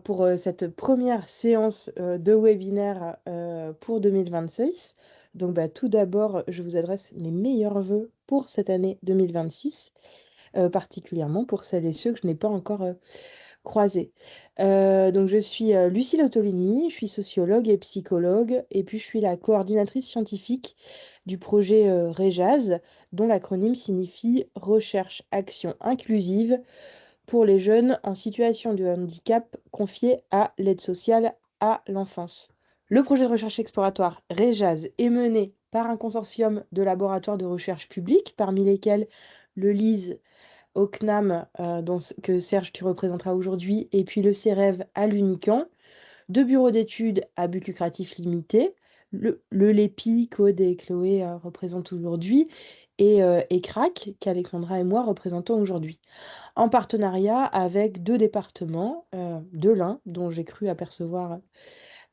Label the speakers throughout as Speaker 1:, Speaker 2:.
Speaker 1: Pour cette première séance de webinaire pour 2026. Donc, tout d'abord, je vous adresse mes meilleurs vœux pour cette année 2026, particulièrement pour celles et ceux que je n'ai pas encore croisés. Donc, je suis Lucille Ottolini, je suis sociologue et psychologue, et puis je suis la coordinatrice scientifique du projet REJAZ, dont l'acronyme signifie Recherche Action Inclusive pour les jeunes en situation de handicap confiés à l'aide sociale à l'enfance. Le projet de recherche exploratoire REJAZ est mené par un consortium de laboratoires de recherche publics, parmi lesquels le LISE au CNAM, que Serge tu représenteras aujourd'hui, et puis le CEREV à l'UNICAN, deux bureaux d'études à but lucratif limité, le LEPI, qu'Aude et Chloé représentent aujourd'hui, et CRAC, qu'Alexandra et moi représentons aujourd'hui, en partenariat avec deux départements, de l'Ain, dont j'ai cru apercevoir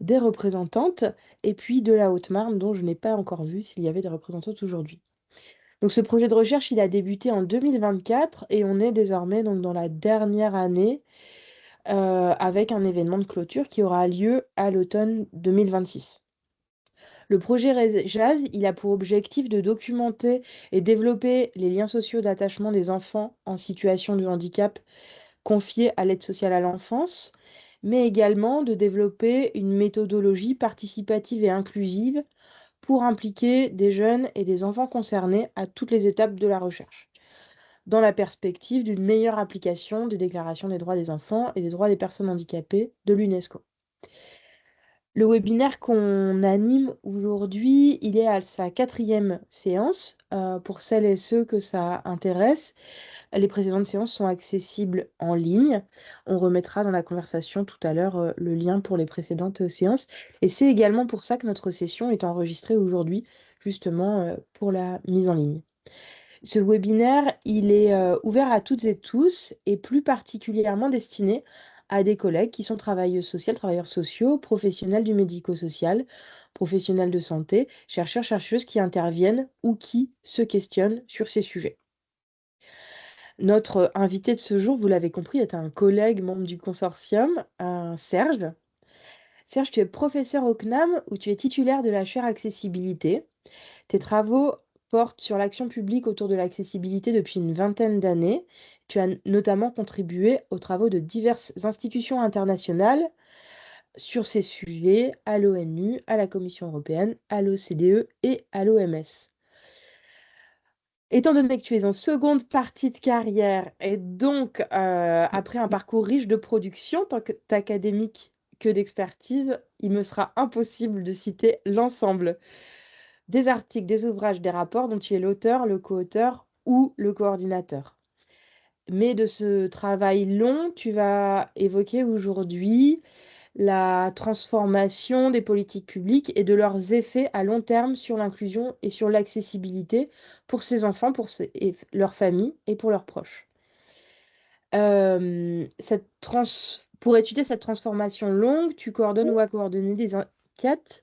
Speaker 1: des représentantes, et puis de la Haute-Marne, dont je n'ai pas encore vu s'il y avait des représentantes aujourd'hui. Donc ce projet de recherche, il a débuté en 2024 et on est désormais donc dans la dernière année avec un événement de clôture qui aura lieu à l'automne 2026. Le projet JAZ, il a pour objectif de documenter et développer les liens sociaux d'attachement des enfants en situation de handicap confiés à l'aide sociale à l'enfance, mais également de développer une méthodologie participative et inclusive pour impliquer des jeunes et des enfants concernés à toutes les étapes de la recherche, dans la perspective d'une meilleure application des déclarations des droits des enfants et des droits des personnes handicapées de l'UNESCO. Le webinaire qu'on anime aujourd'hui, il est à sa 4e séance. Pour celles et ceux que ça intéresse, les précédentes séances sont accessibles en ligne. On remettra dans la conversation tout à l'heure le lien pour les précédentes séances. Et c'est également pour ça que notre session est enregistrée aujourd'hui, justement pour la mise en ligne. Ce webinaire, il est ouvert à toutes et tous et plus particulièrement destiné à des collègues qui sont travailleuses sociales, travailleurs sociaux, professionnels du médico-social, professionnels de santé, chercheurs, chercheuses qui interviennent ou qui se questionnent sur ces sujets. Notre invité de ce jour, vous l'avez compris, est un collègue membre du consortium, Serge. Serge, tu es professeur au CNAM où tu es titulaire de la chaire accessibilité. Tes travaux portent sur l'action publique autour de l'accessibilité depuis une vingtaine d'années. Tu as notamment contribué aux travaux de diverses institutions internationales sur ces sujets, à l'ONU, à la Commission européenne, à l'OCDE et à l'OMS. Étant donné que tu es en seconde partie de carrière et donc après un parcours riche de production, tant académique que d'expertise, il me sera impossible de citer l'ensemble des articles, des ouvrages, des rapports dont tu es l'auteur, le co-auteur ou le coordinateur. Mais de ce travail long, tu vas évoquer aujourd'hui la transformation des politiques publiques et de leurs effets à long terme sur l'inclusion et sur l'accessibilité pour ces enfants, et leurs familles et pour leurs proches. Pour étudier cette transformation longue, tu coordonnes ou as coordonné des enquêtes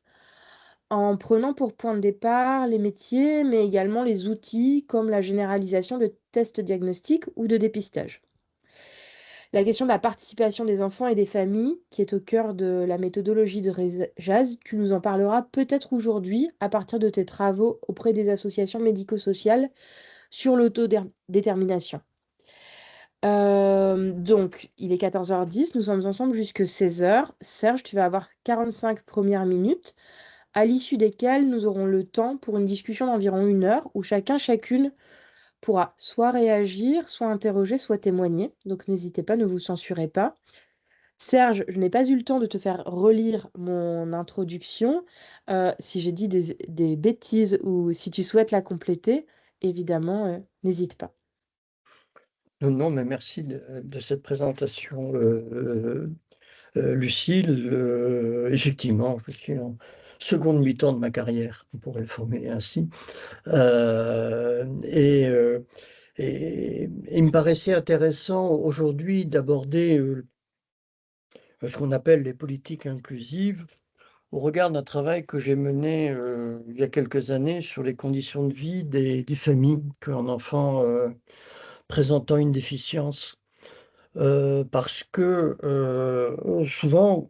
Speaker 1: en prenant pour point de départ les métiers, mais également les outils comme la généralisation de tests diagnostiques ou de dépistage. La question de la participation des enfants et des familles, qui est au cœur de la méthodologie de REJAZ, tu nous en parleras peut-être aujourd'hui à partir de tes travaux auprès des associations médico-sociales sur l'autodétermination. Donc, il est 14h10, nous sommes ensemble jusqu'à 16h. Serge, tu vas avoir 45 premières minutes, à l'issue desquelles nous aurons le temps pour une discussion d'environ 1 heure où chacune pourra soit réagir, soit interroger, soit témoigner. Donc n'hésitez pas, ne vous censurez pas. Serge, je n'ai pas eu le temps de te faire relire mon introduction. Si j'ai dit des bêtises ou si tu souhaites la compléter, évidemment, n'hésite pas.
Speaker 2: Non, non, mais merci de cette présentation, Lucille. Effectivement, je suis en seconde mi-temps de ma carrière, on pourrait le formuler ainsi. Et il me paraissait intéressant aujourd'hui d'aborder ce qu'on appelle les politiques inclusives au regard d'un travail que j'ai mené il y a quelques années sur les conditions de vie des familles qu'un enfant présentant une déficience parce que souvent,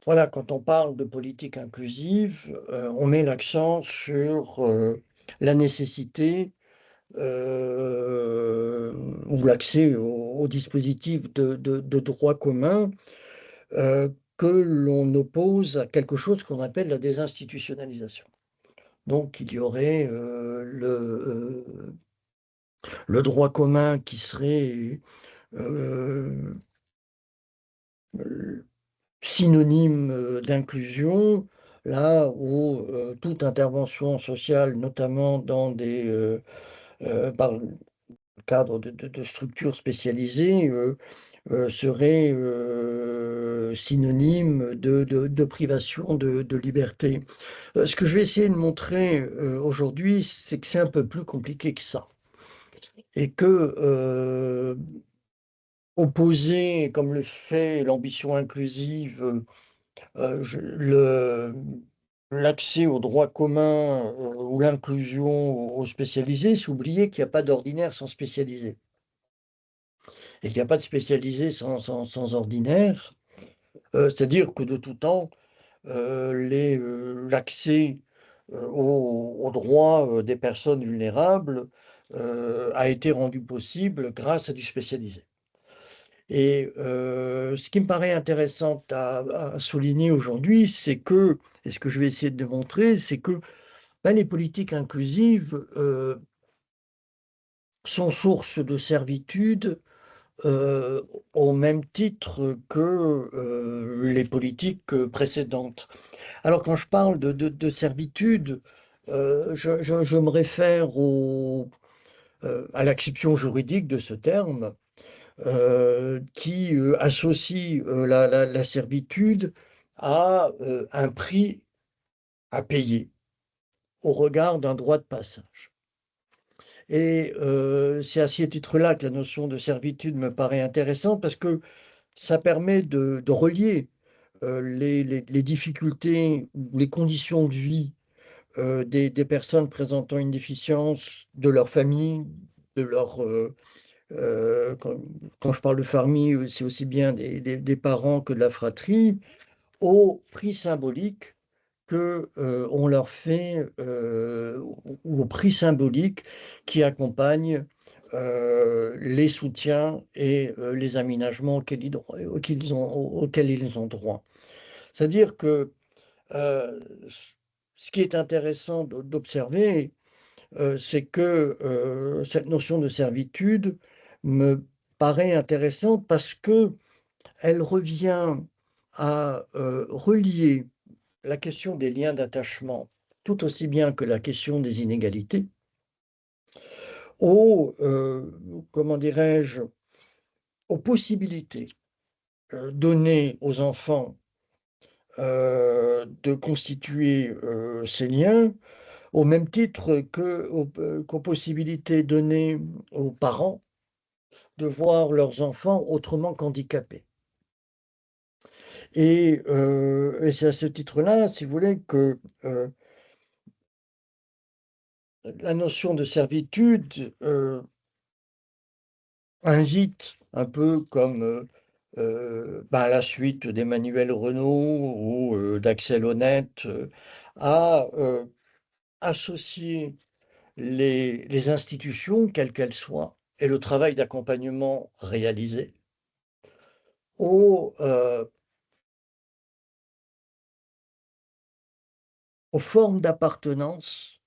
Speaker 2: voilà, quand on parle de politique inclusive, on met l'accent sur la nécessité euh, ou l'accès au dispositif de droit commun euh, que l'on oppose à quelque chose qu'on appelle la désinstitutionnalisation. Donc, il y aurait le droit commun qui serait euh, synonyme d'inclusion, là où toute intervention sociale, notamment dans par le cadre de structures spécialisées, serait synonyme de privation de liberté. Ce que je vais essayer de montrer aujourd'hui, c'est que c'est un peu plus compliqué que ça. Et que opposer, comme le fait l'ambition inclusive, l'accès au droit commun ou l'inclusion aux spécialisés, c'est oublier qu'il n'y a pas d'ordinaire sans spécialisé. Et qu'il n'y a pas de spécialisé sans ordinaire. C'est-à-dire que de tout temps, l'accès aux droits des personnes vulnérables a été rendu possible grâce à du spécialisé. Et ce qui me paraît intéressant à souligner aujourd'hui, c'est que, et ce que je vais essayer de démontrer, c'est que ben, les politiques inclusives sont source de servitude au même titre que les politiques précédentes. Alors quand je parle de servitude, je me réfère à l'acception juridique de ce terme qui associe la servitude à un prix à payer au regard d'un droit de passage. Et c'est à ce titre-là que la notion de servitude me paraît intéressante parce que ça permet de relier les difficultés ou les conditions de vie des personnes présentant une déficience, de leur famille, de leur quand, quand je parle de famille, c'est aussi bien des parents que de la fratrie, au prix symbolique que on leur fait, ou au prix symbolique qui accompagne les soutiens et les aménagements auxquels ils ont droit. C'est-à-dire que euh, ce qui est intéressant d'observer, c'est que cette notion de servitude me paraît intéressante parce que elle revient à relier la question des liens d'attachement, tout aussi bien que la question des inégalités, aux, comment dirais-je, aux possibilités données aux enfants de constituer ces liens, au même titre qu'aux possibilités données aux parents de voir leurs enfants autrement qu'handicapés. Et c'est à ce titre-là, si vous voulez, que la notion de servitude invite, un peu comme à la suite d'Emmanuel Renaud ou d'Axel Honneth, à associer les institutions, quelles qu'elles soient, et le travail d'accompagnement réalisé aux, aux formes d'appartenance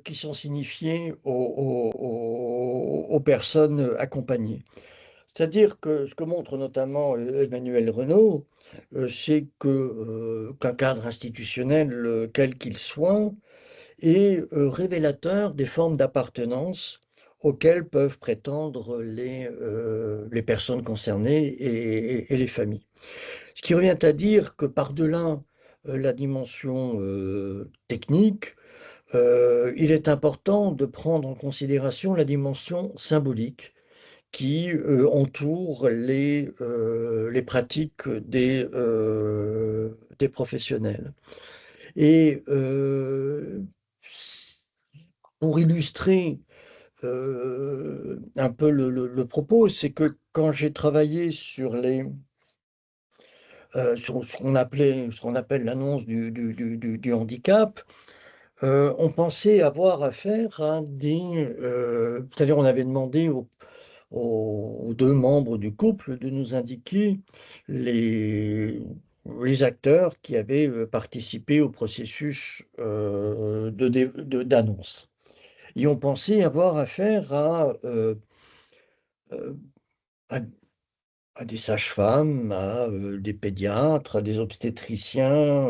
Speaker 2: qui sont signifiées aux personnes accompagnées. C'est-à-dire que ce que montre notamment Emmanuel Renaud, c'est qu'un cadre institutionnel, quel qu'il soit, est révélateur des formes d'appartenance auxquelles peuvent prétendre les personnes concernées et les familles. Ce qui revient à dire que par-delà la dimension technique, il est important de prendre en considération la dimension symbolique qui entoure les pratiques des professionnels. Et pour illustrer un peu le propos, c'est que quand j'ai travaillé sur sur ce qu'on appelle l'annonce du handicap, on pensait avoir affaire à c'est-à-dire on avait demandé aux deux membres du couple de nous indiquer les, les acteurs qui avaient participé au processus d'annonce. Et on pensait avoir affaire euh, à, à des sages-femmes, à des pédiatres, à des obstétriciens,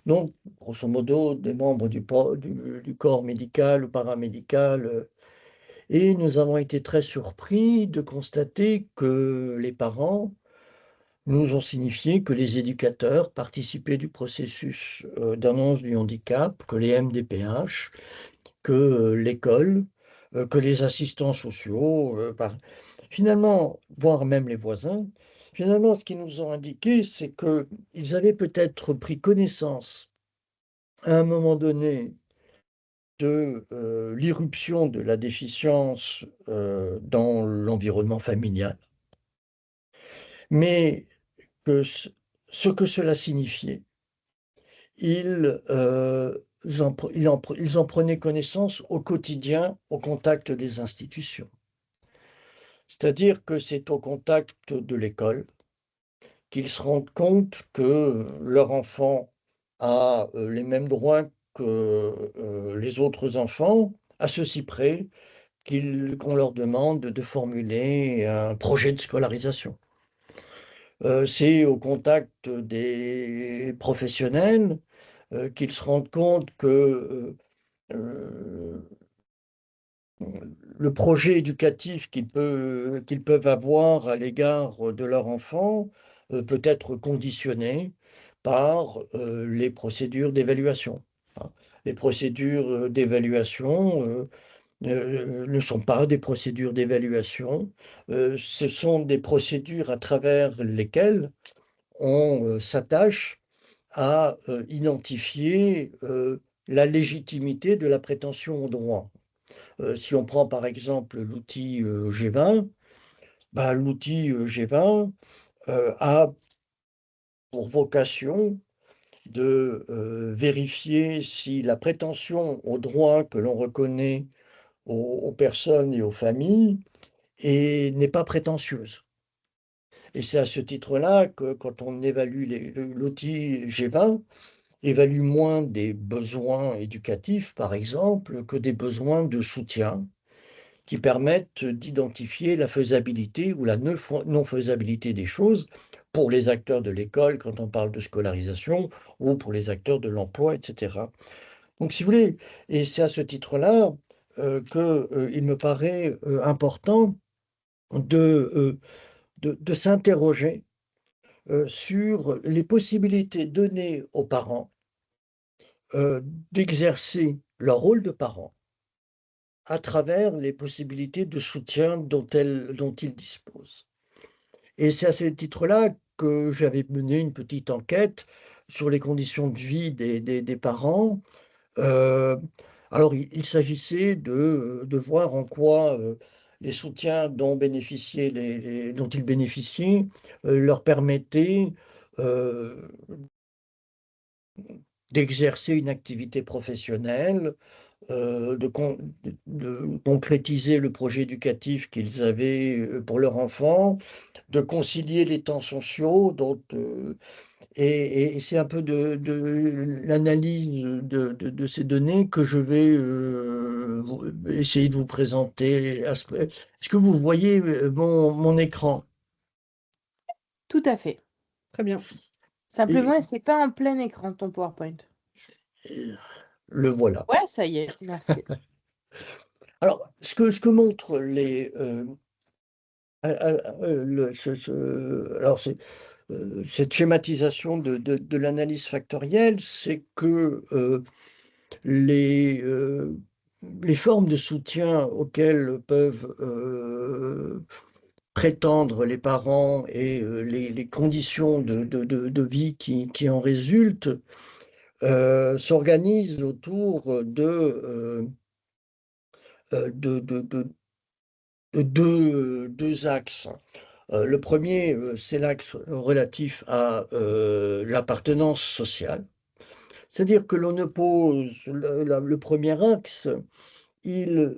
Speaker 2: donc grosso modo des membres du corps médical ou paramédical. Et nous avons été très surpris de constater que les parents nous ont signifié que les éducateurs participaient du processus d'annonce du handicap, que les MDPH, que l'école, que les assistants sociaux, finalement, voire même les voisins. Finalement, ce qu'ils nous ont indiqué, c'est qu'ils avaient peut-être pris connaissance à un moment donné de l'irruption de la déficience dans l'environnement familial, mais que ce que cela signifiait, ils en prenaient connaissance au quotidien, au contact des institutions. C'est-à-dire que c'est au contact de l'école qu'ils se rendent compte que leur enfant a les mêmes droits que les autres enfants, à ceci près qu'on leur demande de formuler un projet de scolarisation. C'est au contact des professionnels qu'ils se rendent compte que le projet éducatif qu'ils peuvent avoir à l'égard de leur enfant peut être conditionné par les procédures d'évaluation, hein. Les procédures d'évaluation ne sont pas des procédures d'évaluation, ce sont des procédures à travers lesquelles on s'attache à identifier la légitimité de la prétention au droit. Si on prend par exemple l'outil G20, ben, l'outil G20 a pour vocation de vérifier si la prétention au droit que l'on reconnaît aux personnes et aux familles n'est pas prétentieuse. Et c'est à ce titre-là que quand on évalue l'outil G20, évalue moins des besoins éducatifs, par exemple, que des besoins de soutien qui permettent d'identifier la faisabilité ou la non-faisabilité des choses pour les acteurs de l'école quand on parle de scolarisation ou pour les acteurs de l'emploi, etc. Donc, si vous voulez, et c'est à ce titre-là qu'il me paraît important de, de s'interroger sur les possibilités données aux parents d'exercer leur rôle de parents à travers les possibilités de soutien dont ils disposent. Et c'est à ce titre-là que j'avais mené une petite enquête sur les conditions de vie des parents. Euh, alors, il s'agissait de voir en quoi les soutiens dont ils bénéficiaient leur permettaient euh, d'exercer une activité professionnelle, de concrétiser le projet éducatif qu'ils avaient pour leur enfant, de concilier les temps sociaux, et c'est un peu de l'analyse de ces données que je vais essayer de vous présenter. Est-ce que vous voyez mon écran?
Speaker 1: Tout à fait.
Speaker 3: Très bien.
Speaker 1: Simplement, c'est pas en plein écran ton PowerPoint.
Speaker 2: Le voilà.
Speaker 1: Ouais, ça y est, merci.
Speaker 2: Alors, ce que montrent cette schématisation de l'analyse factorielle, c'est que les formes de soutien auxquelles peuvent prétendre les parents et les conditions de vie qui en résultent s'organisent autour de deux axes. Le premier, c'est l'axe relatif à l'appartenance sociale. C'est-à-dire que l'on oppose le premier axe, il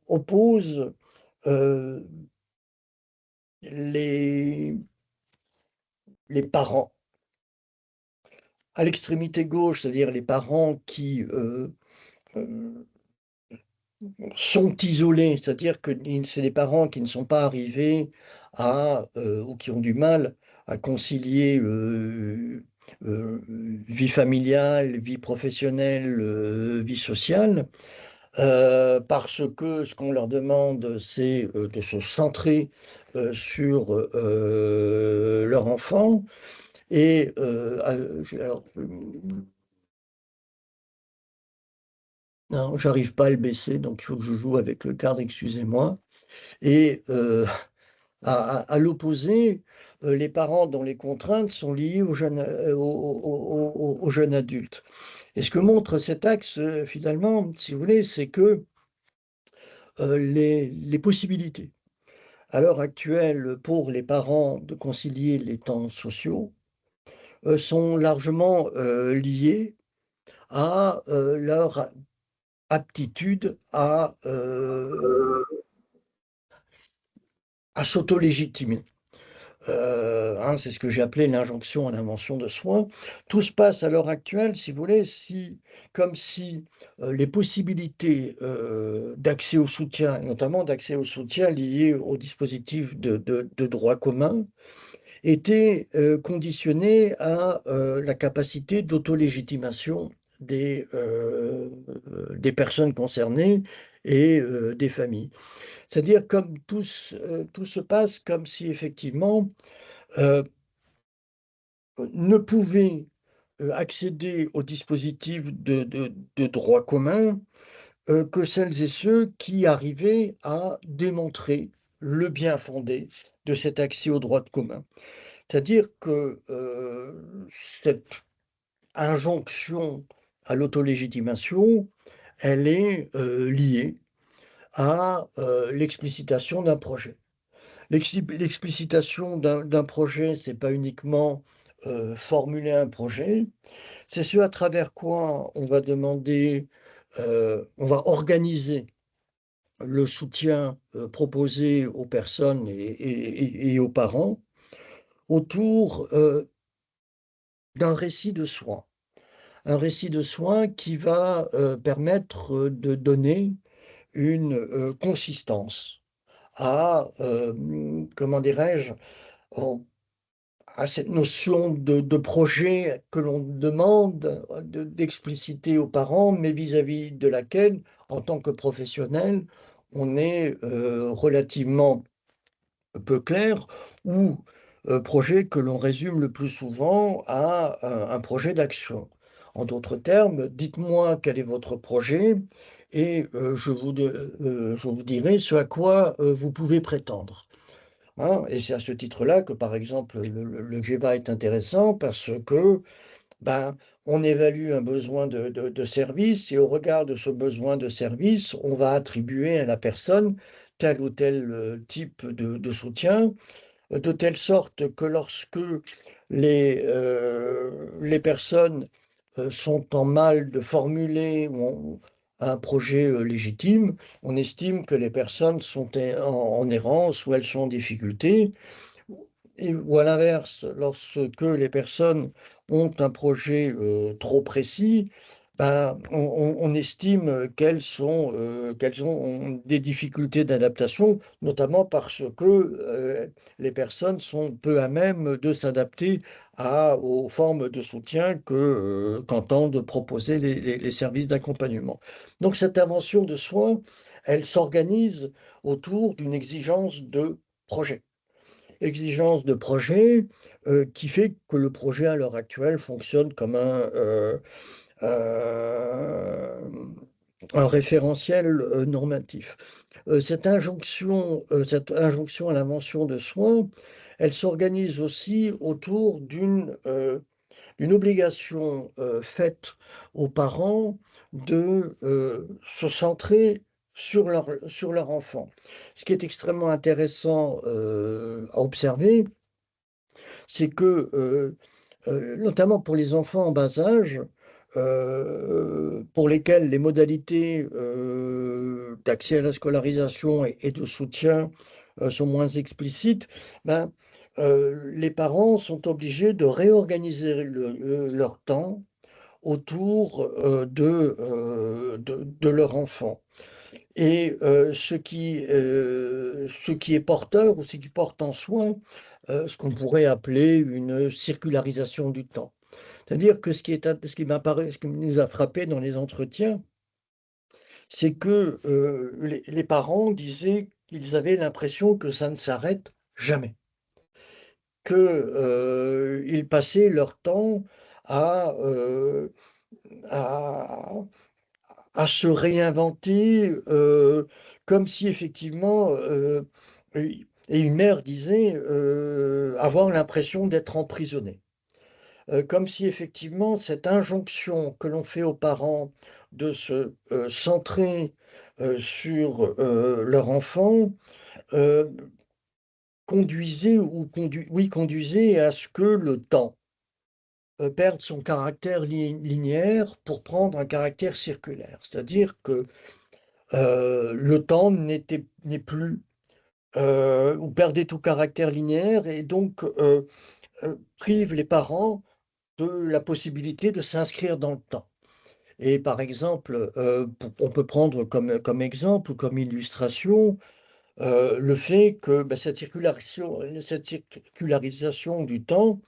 Speaker 2: oppose euh, les, les parents à l'extrémité gauche, c'est-à-dire les parents qui euh, sont isolés, c'est-à-dire que c'est des parents qui ne sont pas arrivés à, ou qui ont du mal à concilier euh, vie familiale, vie professionnelle, vie sociale, parce que ce qu'on leur demande, c'est de se centrer sur leur enfant. Et alors, non, j'arrive pas à le baisser, donc il faut que je joue avec le cadre, excusez-moi. Et à l'opposé, les parents dont les contraintes sont liées aux jeunes, aux jeunes adultes. Et ce que montre cet axe, finalement, si vous voulez, c'est que les possibilités à l'heure actuelle pour les parents de concilier les temps sociaux sont largement liées à leur aptitude à s'auto-légitimer. C'est ce que j'ai appelé l'injonction à l'invention de soi. Tout se passe à l'heure actuelle, si vous voulez, comme si les possibilités d'accès au soutien, notamment d'accès au soutien lié au dispositif de droit commun, étaient conditionnées à la capacité d'autolégitimation des personnes concernées et des familles. C'est-à-dire comme tout se passe comme si effectivement euh, ne pouvaient accéder au dispositif de droit commun que celles et ceux qui arrivaient à démontrer le bien fondé de cet accès au droit commun. C'est-à-dire que cette injonction à l'autolégitimation, elle est liée à l'explicitation d'un projet. L'explicitation d'un projet, c'est pas uniquement formuler un projet, c'est ce à travers quoi on va demander, on va organiser le soutien proposé aux personnes et aux parents autour d'un récit de soins. Un récit de soins qui va permettre de donner une consistance à, comment dirais-je, à cette notion de projet que l'on demande d'expliciter aux parents, mais vis-à-vis de laquelle, en tant que professionnel, on est relativement peu clair, ou projet que l'on résume le plus souvent à un projet d'action. En d'autres termes, dites-moi quel est votre projet et je vous dirai ce à quoi vous pouvez prétendre. Hein, et c'est à ce titre-là que, par exemple, le GEBA est intéressant parce que ben, on évalue un besoin de service et au regard de ce besoin de service, on va attribuer à la personne tel ou tel type de soutien, de telle sorte que lorsque les personnes sont en mal de formuler un projet légitime, on estime que les personnes sont en errance ou elles sont en difficulté. Ou à l'inverse, lorsque les personnes ont un projet trop précis, ben, on estime qu'elles ont des difficultés d'adaptation, notamment parce que les personnes sont peu à même de s'adapter aux formes de soutien qu'entendent proposer les services d'accompagnement. Donc cette invention de soins, elle s'organise autour d'une exigence de projet. Exigence de projet qui fait que le projet à l'heure actuelle fonctionne comme euh, un référentiel normatif. Cette injonction à l'invention de soins, elle s'organise aussi autour d'une obligation faite aux parents de se centrer sur leur enfant. Ce qui est extrêmement intéressant à observer, c'est que, notamment pour les enfants en bas âge, pour lesquels les modalités d'accès à la scolarisation et de soutien sont moins explicites, ben, les parents sont obligés de réorganiser leur temps autour de leur enfant. Et ce qui est porteur ou ce qui porte en soi ce qu'on pourrait appeler une circularisation du temps. C'est-à-dire que ce qui nous a frappé dans les entretiens, c'est que les parents disaient qu'ils avaient l'impression que ça ne s'arrête jamais, qu'ils passaient leur temps à, euh, à, à se réinventer, comme si effectivement, et une mère disait avoir l'impression d'être emprisonné. Comme si effectivement cette injonction que l'on fait aux parents de se centrer sur leur enfant euh, conduisait à ce que le temps perde son caractère linéaire pour prendre un caractère circulaire. C'est-à-dire que le temps n'est plus ou perdait tout caractère linéaire et donc prive les parents de la possibilité de s'inscrire dans le temps. Et par exemple, on peut prendre comme exemple ou comme illustration le fait que cette circularisation du temps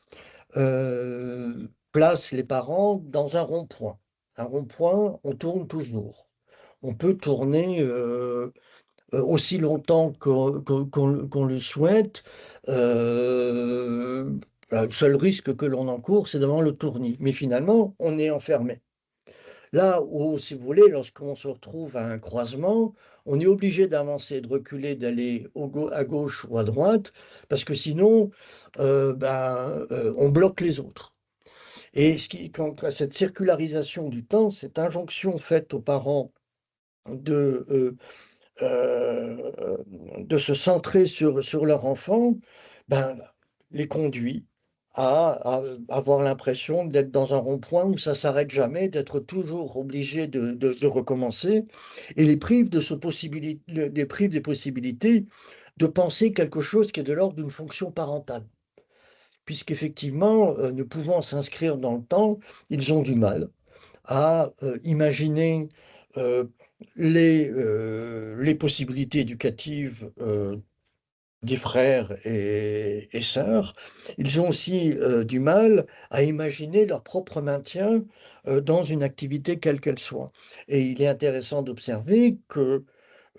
Speaker 2: place les parents dans un rond-point. Un rond-point, on tourne toujours. On peut tourner aussi longtemps qu'on le souhaite. Euh, le seul risque que l'on encourt, c'est d'avoir le tournis. Mais finalement, on est enfermé. Là où, si vous voulez, lorsqu'on se retrouve à un croisement, on est obligé d'avancer, de reculer, d'aller à gauche ou à droite, parce que sinon, on bloque les autres. Et cette circularisation du temps, cette injonction faite aux parents de, euh, de se centrer sur leur enfant, ben, les conduit à avoir l'impression d'être dans un rond-point où ça s'arrête jamais, d'être toujours obligé de recommencer, et les prive des possibilités de penser quelque chose qui est de l'ordre d'une fonction parentale. Puisqu'effectivement, ne pouvant s'inscrire dans le temps, ils ont du mal à imaginer euh, les possibilités éducatives des frères et sœurs. Ils ont aussi du mal à imaginer leur propre maintien dans une activité quelle qu'elle soit. Et il est intéressant d'observer que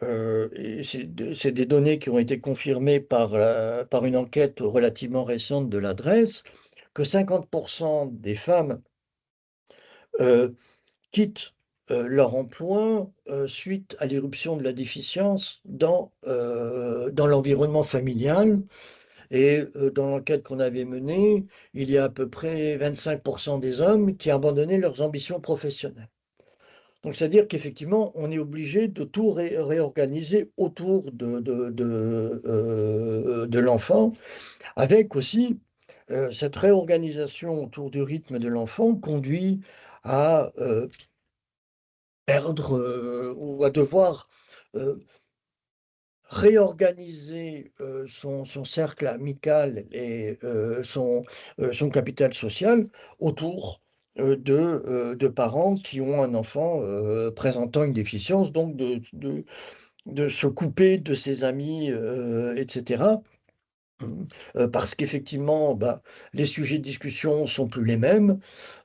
Speaker 2: et c'est des données qui ont été confirmées par une enquête relativement récente de l'adresse, que 50% des femmes euh, quittent leur emploi suite à l'éruption de la déficience dans l'environnement familial. Et dans l'enquête qu'on avait menée, il y a à peu près 25% des hommes qui abandonnaient leurs ambitions professionnelles. Donc, c'est-à-dire qu'effectivement, on est obligé de tout réorganiser autour de l'enfant, avec aussi cette réorganisation autour du rythme de l'enfant conduit à perdre ou à devoir euh, réorganiser son cercle amical et son capital social autour de parents qui ont un enfant présentant une déficience, donc de se couper de ses amis, etc. Parce qu'effectivement, bah, les sujets de discussion sont plus les mêmes,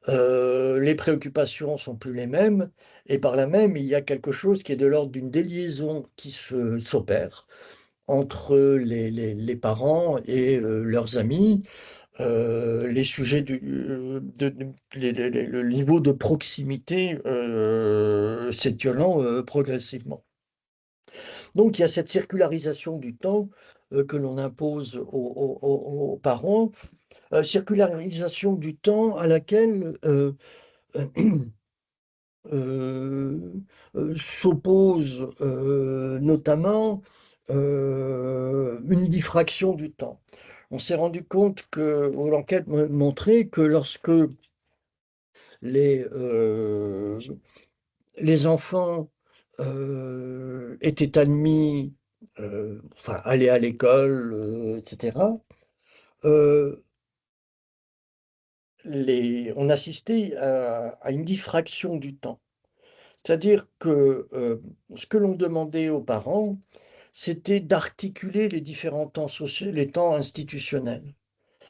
Speaker 2: les préoccupations sont plus les mêmes, et par là même, il y a quelque chose qui est de l'ordre d'une déliaison qui s'opère entre les parents et leurs amis. Les sujets le niveau de proximité s'étiolant progressivement. Donc il y a cette circularisation du temps que l'on impose aux parents, circularisation du temps à laquelle s'oppose notamment une diffraction du temps. On s'est rendu compte que l'enquête montrait que lorsque les, euh, les enfants étaient admis, enfin, aller à l'école, etc., euh, on assistait à une diffraction du temps. C'est-à-dire que ce que l'on demandait aux parents, c'était d'articuler les différents temps sociaux, les temps institutionnels.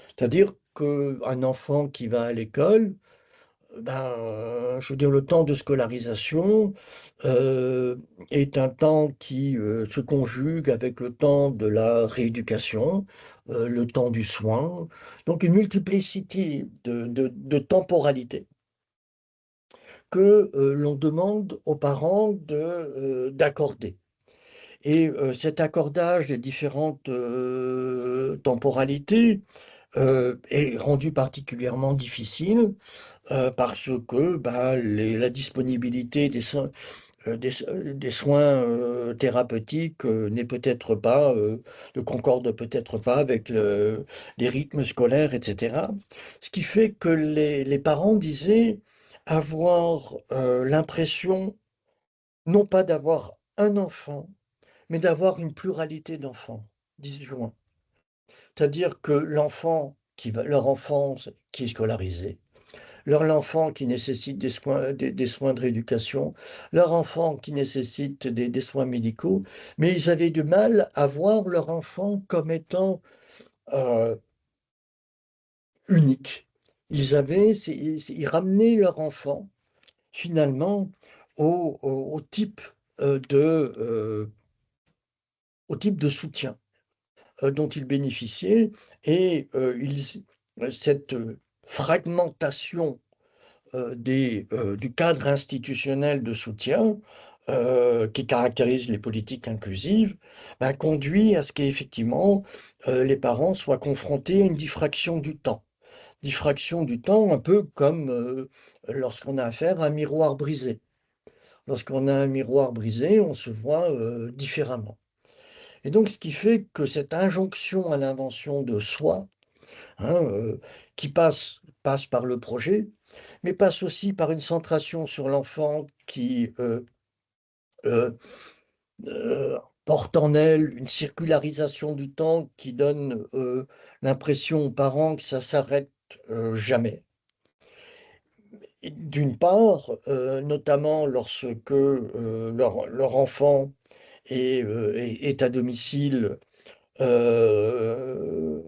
Speaker 2: C'est-à-dire qu'un enfant qui va à l'école, je veux dire, le temps de scolarisation euh, est un temps qui se conjugue avec le temps de la rééducation, le temps du soin, donc une multiplicité de temporalités que l'on demande aux parents d'accorder. Et cet accordage des différentes temporalités est rendu particulièrement difficile parce que la disponibilité des soins thérapeutiques n'est peut-être pas, ne concorde peut-être pas avec les rythmes scolaires, etc. Ce qui fait que les parents disaient avoir l'impression non pas d'avoir un enfant, mais d'avoir une pluralité d'enfants disjoints. C'est-à-dire que leur enfant qui est scolarisé, leur enfant qui nécessite des soins de rééducation, leur enfant qui nécessite des soins médicaux, mais ils avaient du mal à voir leur enfant comme étant euh, unique. Ils ramenaient leur enfant finalement au type au type de soutien dont ils bénéficiaient et cette fragmentation du cadre institutionnel de soutien qui caractérise les politiques inclusives conduit à ce qu'effectivement les parents soient confrontés à une diffraction du temps. Diffraction du temps un peu comme lorsqu'on a affaire à un miroir brisé. Lorsqu'on a un miroir brisé, on se voit différemment. Et donc, ce qui fait que cette injonction à l'invention de soi, hein, qui passe par le projet, mais passe aussi par une centration sur l'enfant qui euh, porte en elle une circularisation du temps qui donne l'impression aux parents que ça s'arrête jamais. D'une part, notamment lorsque leur enfant est à domicile euh,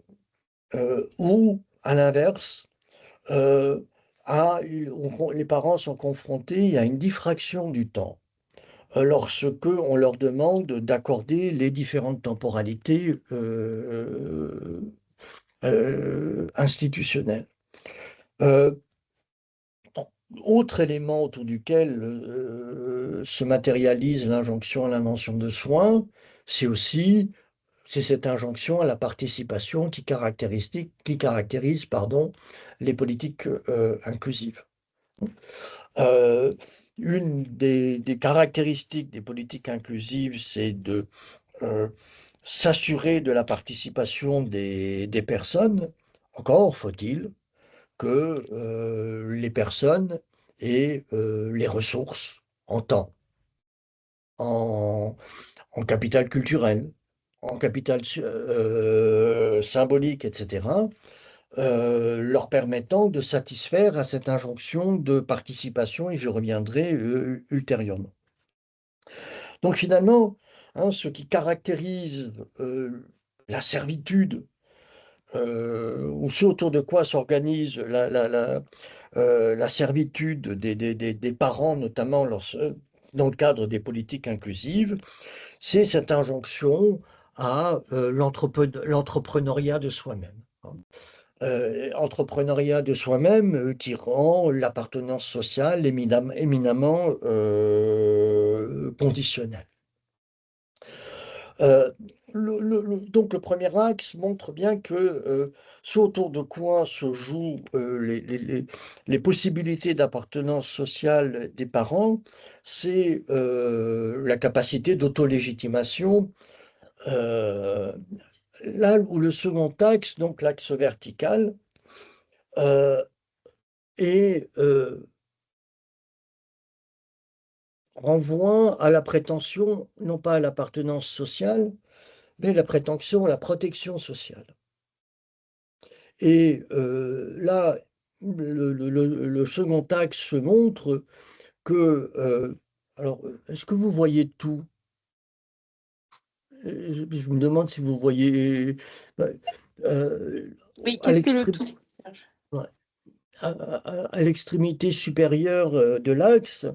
Speaker 2: ou à l'inverse, euh, les parents sont confrontés à une diffraction du temps lorsque on leur demande d'accorder les différentes temporalités institutionnelles. Euh, Autre élément autour duquel se matérialise l'injonction à l'invention de soins, c'est cette injonction à la participation qui caractérise les politiques inclusives. Euh, une des caractéristiques des politiques inclusives, c'est de euh, s'assurer de la participation des personnes. Encore faut-il que les personnes aient les ressources en temps, en, en capital culturel, en capital symbolique, etc., leur permettant de satisfaire à cette injonction de participation, et je reviendrai ultérieurement. Donc finalement, hein, ce qui caractérise la servitude, ou ce autour de quoi s'organise la servitude des parents, notamment dans le cadre des politiques inclusives, c'est cette injonction à l'entrepreneuriat de soi-même, hein. Entrepreneuriat de soi-même qui rend l'appartenance sociale éminemment conditionnelle. Euh, donc le premier axe montre bien que ce autour de quoi se jouent les possibilités d'appartenance sociale des parents, c'est la capacité d'autolégitimation. euh, Là où le second axe, donc l'axe vertical, euh, est renvoie à la prétention, non pas à l'appartenance sociale, mais la prétention à la protection sociale. Et là, le second axe montre que, alors, est-ce que vous voyez tout? Je me demande si vous voyez, bah,
Speaker 1: Oui,
Speaker 2: à
Speaker 1: qu'est-ce que le
Speaker 2: l'extrême,
Speaker 1: tout?
Speaker 2: ouais, à l'extrémité supérieure de l'axe,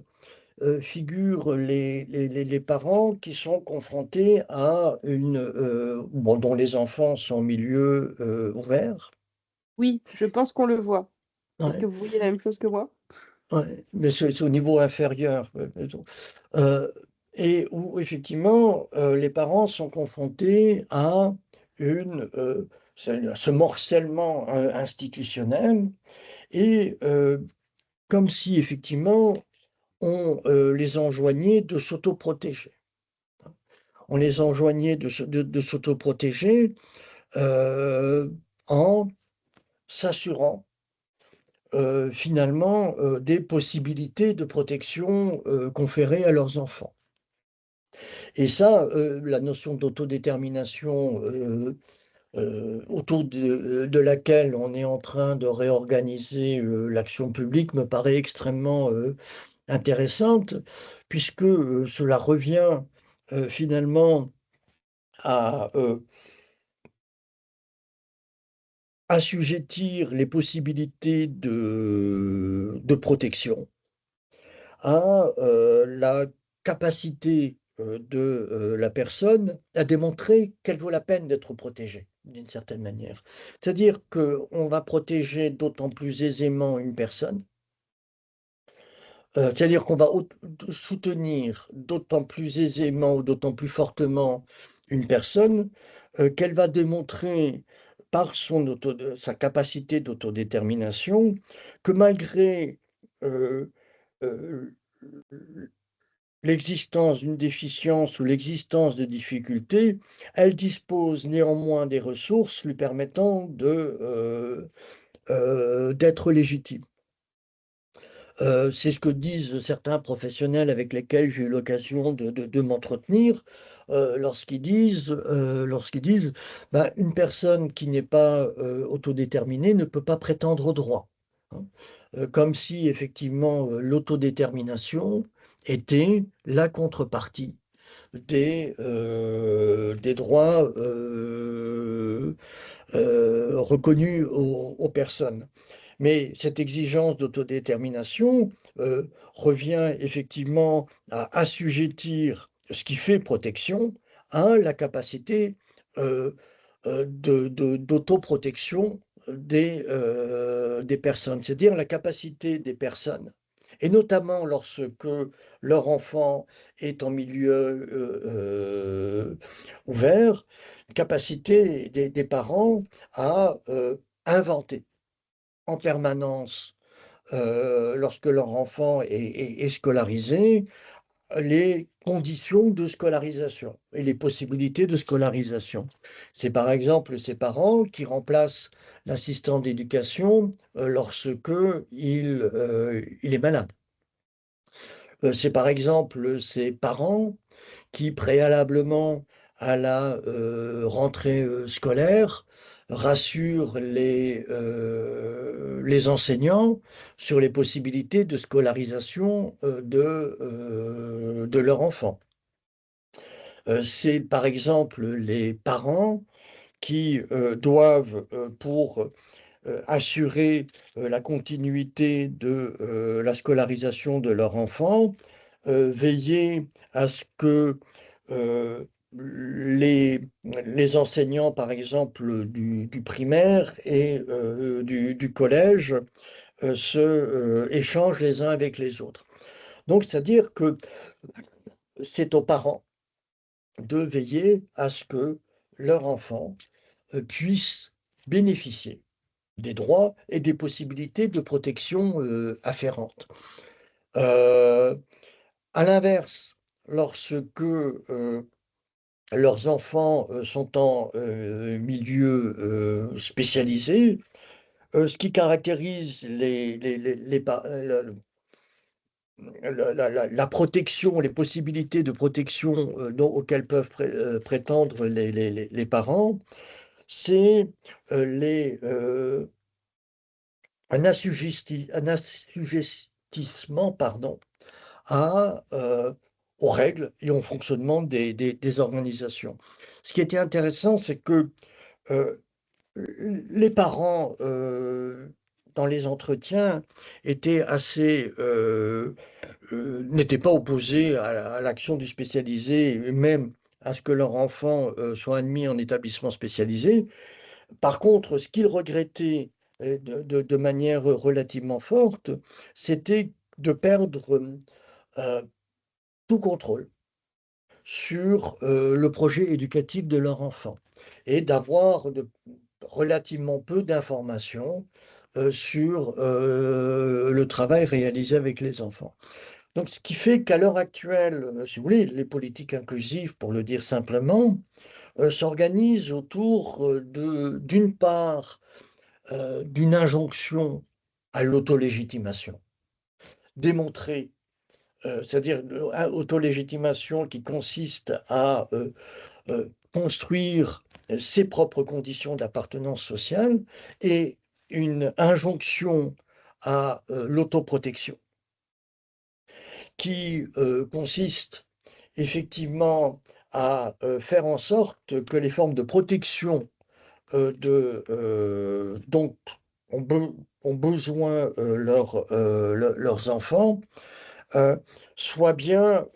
Speaker 2: figurent les parents qui sont confrontés à bon, dont les enfants sont en milieu ouvert.
Speaker 1: Oui, je pense qu'on le voit. Est-ce que
Speaker 2: Ouais,
Speaker 1: vous voyez la même chose que moi?
Speaker 2: ouais, mais c'est au niveau inférieur. Euh, et où effectivement les parents sont confrontés à ce morcellement institutionnel et comme si effectivement on les enjoignait de s'autoprotéger. On les enjoignait de s'autoprotéger euh, en s'assurant finalement des possibilités de protection conférées à leurs enfants. Et ça, la notion d'autodétermination autour de laquelle on est en train de réorganiser l'action publique me paraît extrêmement intéressante, puisque cela revient finalement à assujettir les possibilités de protection à la capacité de la personne à démontrer qu'elle vaut la peine d'être protégée, d'une certaine manière. C'est-à-dire qu'on va protéger d'autant plus aisément une personne, c'est-à-dire qu'on va soutenir d'autant plus aisément ou d'autant plus fortement une personne qu'elle va démontrer par sa capacité d'autodétermination que malgré euh, euh, l'existence d'une déficience ou l'existence de difficultés, elle dispose néanmoins des ressources lui permettant d'être légitime. C'est ce que disent certains professionnels avec lesquels j'ai eu l'occasion de m'entretenir lorsqu'ils disent ben, une personne qui n'est pas autodéterminée ne peut pas prétendre au droit. Hein. Comme si effectivement l'autodétermination était la contrepartie des droits reconnus aux personnes. Mais cette exigence d'autodétermination revient effectivement à assujettir ce qui fait protection à la capacité d'autoprotection des personnes, c'est-à-dire la capacité des personnes, et notamment lorsque leur enfant est en milieu ouvert, capacité des parents à inventer en permanence, lorsque leur enfant est scolarisé, les conditions de scolarisation et les possibilités de scolarisation. C'est par exemple ces parents qui remplacent l'assistant d'éducation lorsque il est malade. C'est par exemple ces parents qui, préalablement à la rentrée scolaire, rassure les enseignants sur les possibilités de scolarisation de leur enfant. C'est par exemple les parents qui doivent, pour assurer la continuité de la scolarisation de leur enfant, veiller à ce que euh, les enseignants, par exemple, du primaire et du collège, échangent les uns avec les autres. Donc, c'est-à-dire que c'est aux parents de veiller à ce que leur enfant puisse bénéficier des droits et des possibilités de protection afférentes. À l'inverse, lorsque leurs enfants sont en milieu spécialisé, ce qui caractérise la protection, les possibilités de protection auxquelles peuvent prétendre les parents, c'est un assujettissement, pardon, aux règles et au fonctionnement des organisations. Ce qui était intéressant, c'est que les parents, dans les entretiens, n'étaient pas opposés à l'action du spécialisé, et même à ce que leur enfant soit admis en établissement spécialisé. Par contre, ce qu'ils regrettaient de manière relativement forte, c'était de perdre tout contrôle sur le projet éducatif de leur enfant et d'avoir relativement peu d'informations sur le travail réalisé avec les enfants. Donc, ce qui fait qu'à l'heure actuelle, si vous voulez, les politiques inclusives, pour le dire simplement, s'organisent autour d'une part, d'une injonction à l'autolégitimation, démontrer, c'est-à-dire autolégitimation qui consiste à construire ses propres conditions d'appartenance sociale, et une injonction à l'autoprotection qui consiste effectivement à faire en sorte que les formes de protection dont ont besoin leurs enfants euh, soient bien,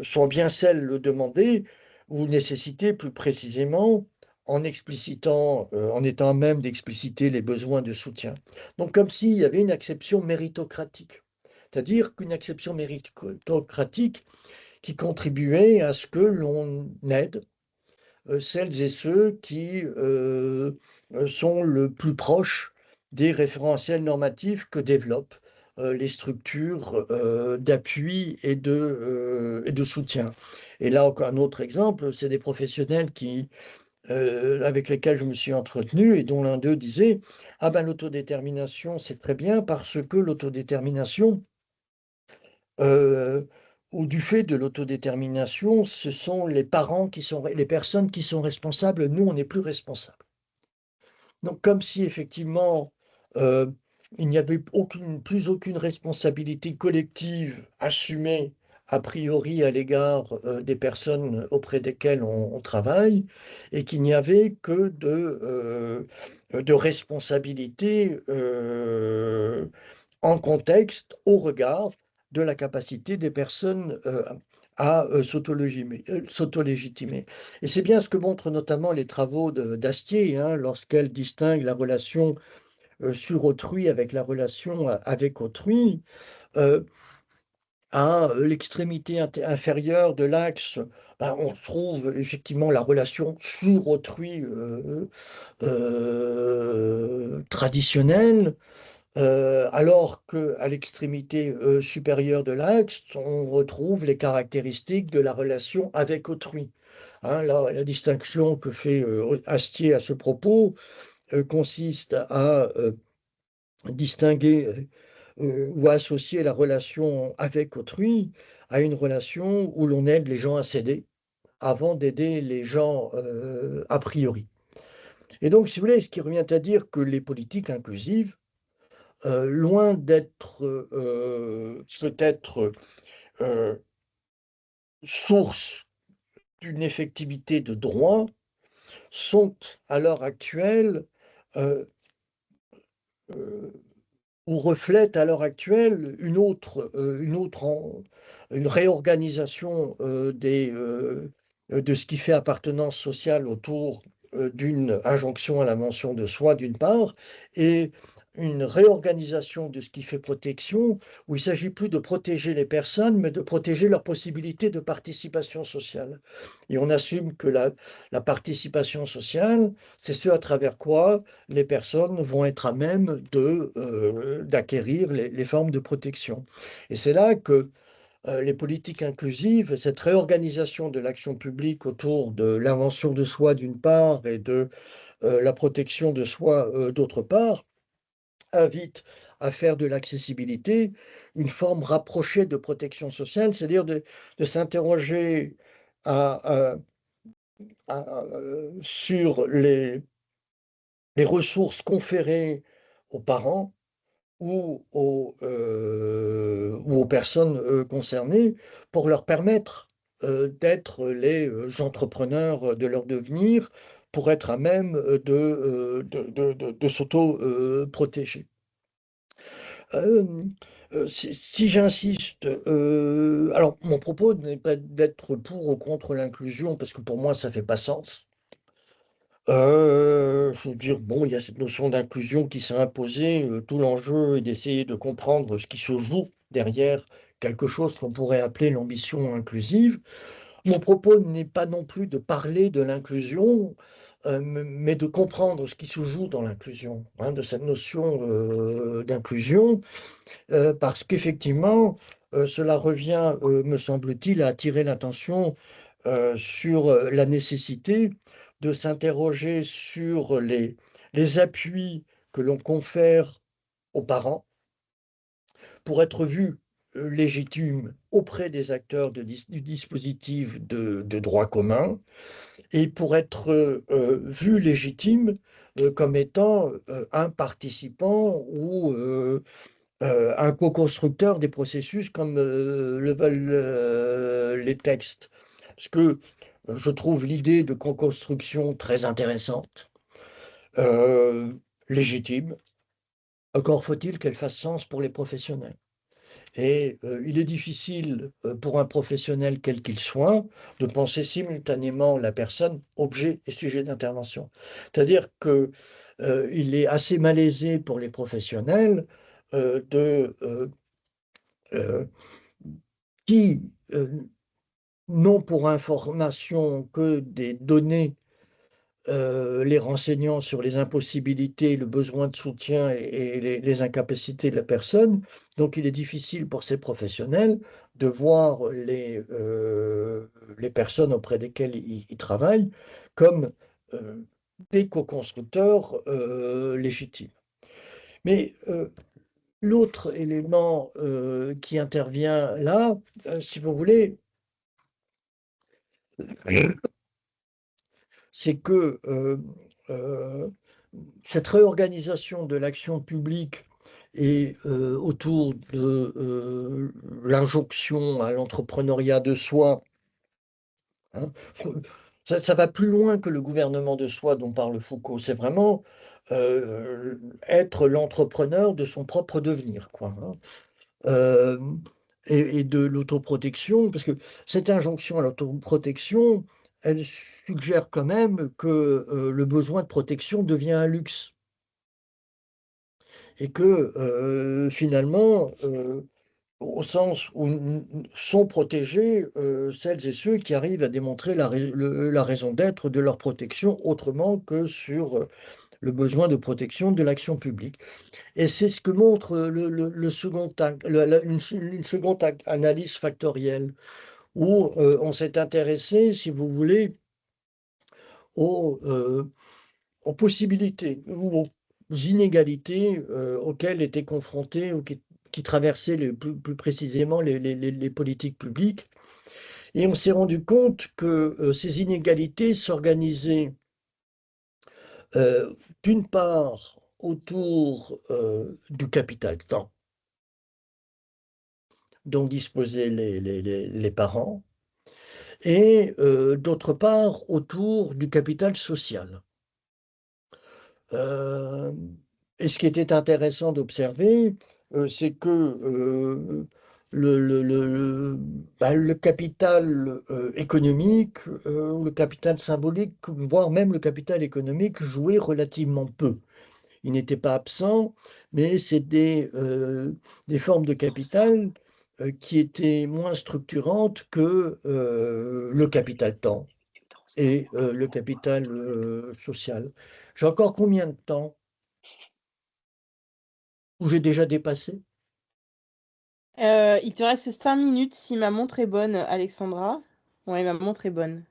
Speaker 2: soient bien celles demandées ou nécessitées plus précisément en explicitant, en étant à même d'expliciter les besoins de soutien. Donc comme s'il y avait une acception méritocratique, c'est-à-dire qu'une acception méritocratique qui contribuait à ce que l'on aide celles et ceux qui sont le plus proches des référentiels normatifs que développent les structures d'appui et de soutien. Et là, encore un autre exemple, c'est des professionnels avec lesquels je me suis entretenu et dont l'un d'eux disait: ah ben l'autodétermination, c'est très bien parce que l'autodétermination, ou du fait de l'autodétermination, ce sont les parents les personnes qui sont responsables, nous, on n'est plus responsables. Donc, comme si effectivement, euh, il n'y avait plus aucune responsabilité collective assumée a priori à l'égard des personnes auprès desquelles on travaille, et qu'il n'y avait que de responsabilité en contexte au regard de la capacité des personnes à s'autolégitimer. Et c'est bien ce que montrent notamment les travaux d'Astier, hein, lorsqu'elle distingue la relation sur autrui avec la relation avec autrui. À l'extrémité inférieure de l'axe, ben, on trouve effectivement la relation sur autrui traditionnelle. Alors qu'à l'extrémité supérieure de l'axe, on retrouve les caractéristiques de la relation avec autrui. Hein, la distinction que fait Astier à ce propos consiste à distinguer ou à associer la relation avec autrui à une relation où l'on aide les gens à s'aider avant d'aider les gens a priori. Et donc, si vous voulez, ce qui revient à dire que les politiques inclusives, loin d'être peut-être source d'une effectivité de droit, sont à l'heure actuelle ou reflètent à l'heure actuelle une réorganisation de ce qui fait appartenance sociale autour d'une injonction à la mention de soi d'une part, et une réorganisation de ce qui fait protection, où il ne s'agit plus de protéger les personnes, mais de protéger leurs possibilités de participation sociale. Et on assume que la participation sociale, c'est ce à travers quoi les personnes vont être à même d'acquérir les formes de protection. Et c'est là que les politiques inclusives, cette réorganisation de l'action publique autour de l'invention de soi d'une part et de la protection de soi d'autre part, invite à faire de l'accessibilité une forme rapprochée de protection sociale, c'est-à-dire de s'interroger à, sur les ressources conférées aux parents ou aux personnes concernées pour leur permettre d'être les entrepreneurs de leur devenir, pour être à même de s'auto-protéger. Si j'insiste, alors mon propos n'est pas d'être pour ou contre l'inclusion, parce que pour moi ça fait pas sens. Je veux dire, bon, il y a cette notion d'inclusion qui s'est imposée, tout l'enjeu est d'essayer de comprendre ce qui se joue derrière quelque chose qu'on pourrait appeler l'ambition inclusive. Mon propos n'est pas non plus de parler de l'inclusion, mais de comprendre ce qui se joue dans l'inclusion, hein, de cette notion d'inclusion, parce qu'effectivement, cela revient, me semble-t-il, à attirer l'attention sur la nécessité de s'interroger sur les appuis que l'on confère aux parents pour être vus légitimes auprès des acteurs du dispositif de droit commun, et pour être vus légitimes comme étant un participant ou un co-constructeur des processus comme le veulent les textes. Parce que je trouve l'idée de co-construction très intéressante, euh, légitime. Encore faut-il qu'elle fasse sens pour les professionnels. Et il est difficile pour un professionnel quel qu'il soit de penser simultanément la personne objet et sujet d'intervention. C'est-à-dire que il est assez malaisé pour les professionnels de qui n'ont pour information que des données les renseignant sur les impossibilités, le besoin de soutien et les incapacités de la personne. Donc, il est difficile pour ces professionnels de voir les personnes auprès desquelles ils travaillent comme des co-constructeurs légitimes. Mais l'autre élément qui intervient là, si vous voulez, c'est que cette réorganisation de l'action publique et autour de l'injonction à l'entrepreneuriat de soi, hein, ça va plus loin que le gouvernement de soi dont parle Foucault. C'est vraiment être l'entrepreneur de son propre devenir, quoi, hein. Euh, et de l'autoprotection, parce que cette injonction à l'autoprotection, elle suggère quand même que le besoin de protection devient un luxe et que finalement, au sens où sont protégés celles et ceux qui arrivent à démontrer la raison d'être de leur protection autrement que sur le besoin de protection de l'action publique. Et c'est ce que montre le second une seconde analyse factorielle, où on s'est intéressé, si vous voulez, aux, aux possibilités ou aux inégalités auxquelles étaient confrontés ou qui traversaient plus précisément les politiques publiques. Et on s'est rendu compte que ces inégalités s'organisaient d'une part autour du capital temps dont disposaient les parents, et d'autre part autour du capital social. Et ce qui était intéressant d'observer, c'est que le capital économique, le capital symbolique, voire même le capital économique jouait relativement peu. ils n'étaient pas absents, mais c'est des formes de capital qui étaient moins structurantes que le capital temps et le capital social. J'ai encore combien de temps? Ou j'ai déjà dépassé?
Speaker 1: Il te reste 5 minutes si ma montre est bonne, Alexandra. Ouais, ma montre est bonne.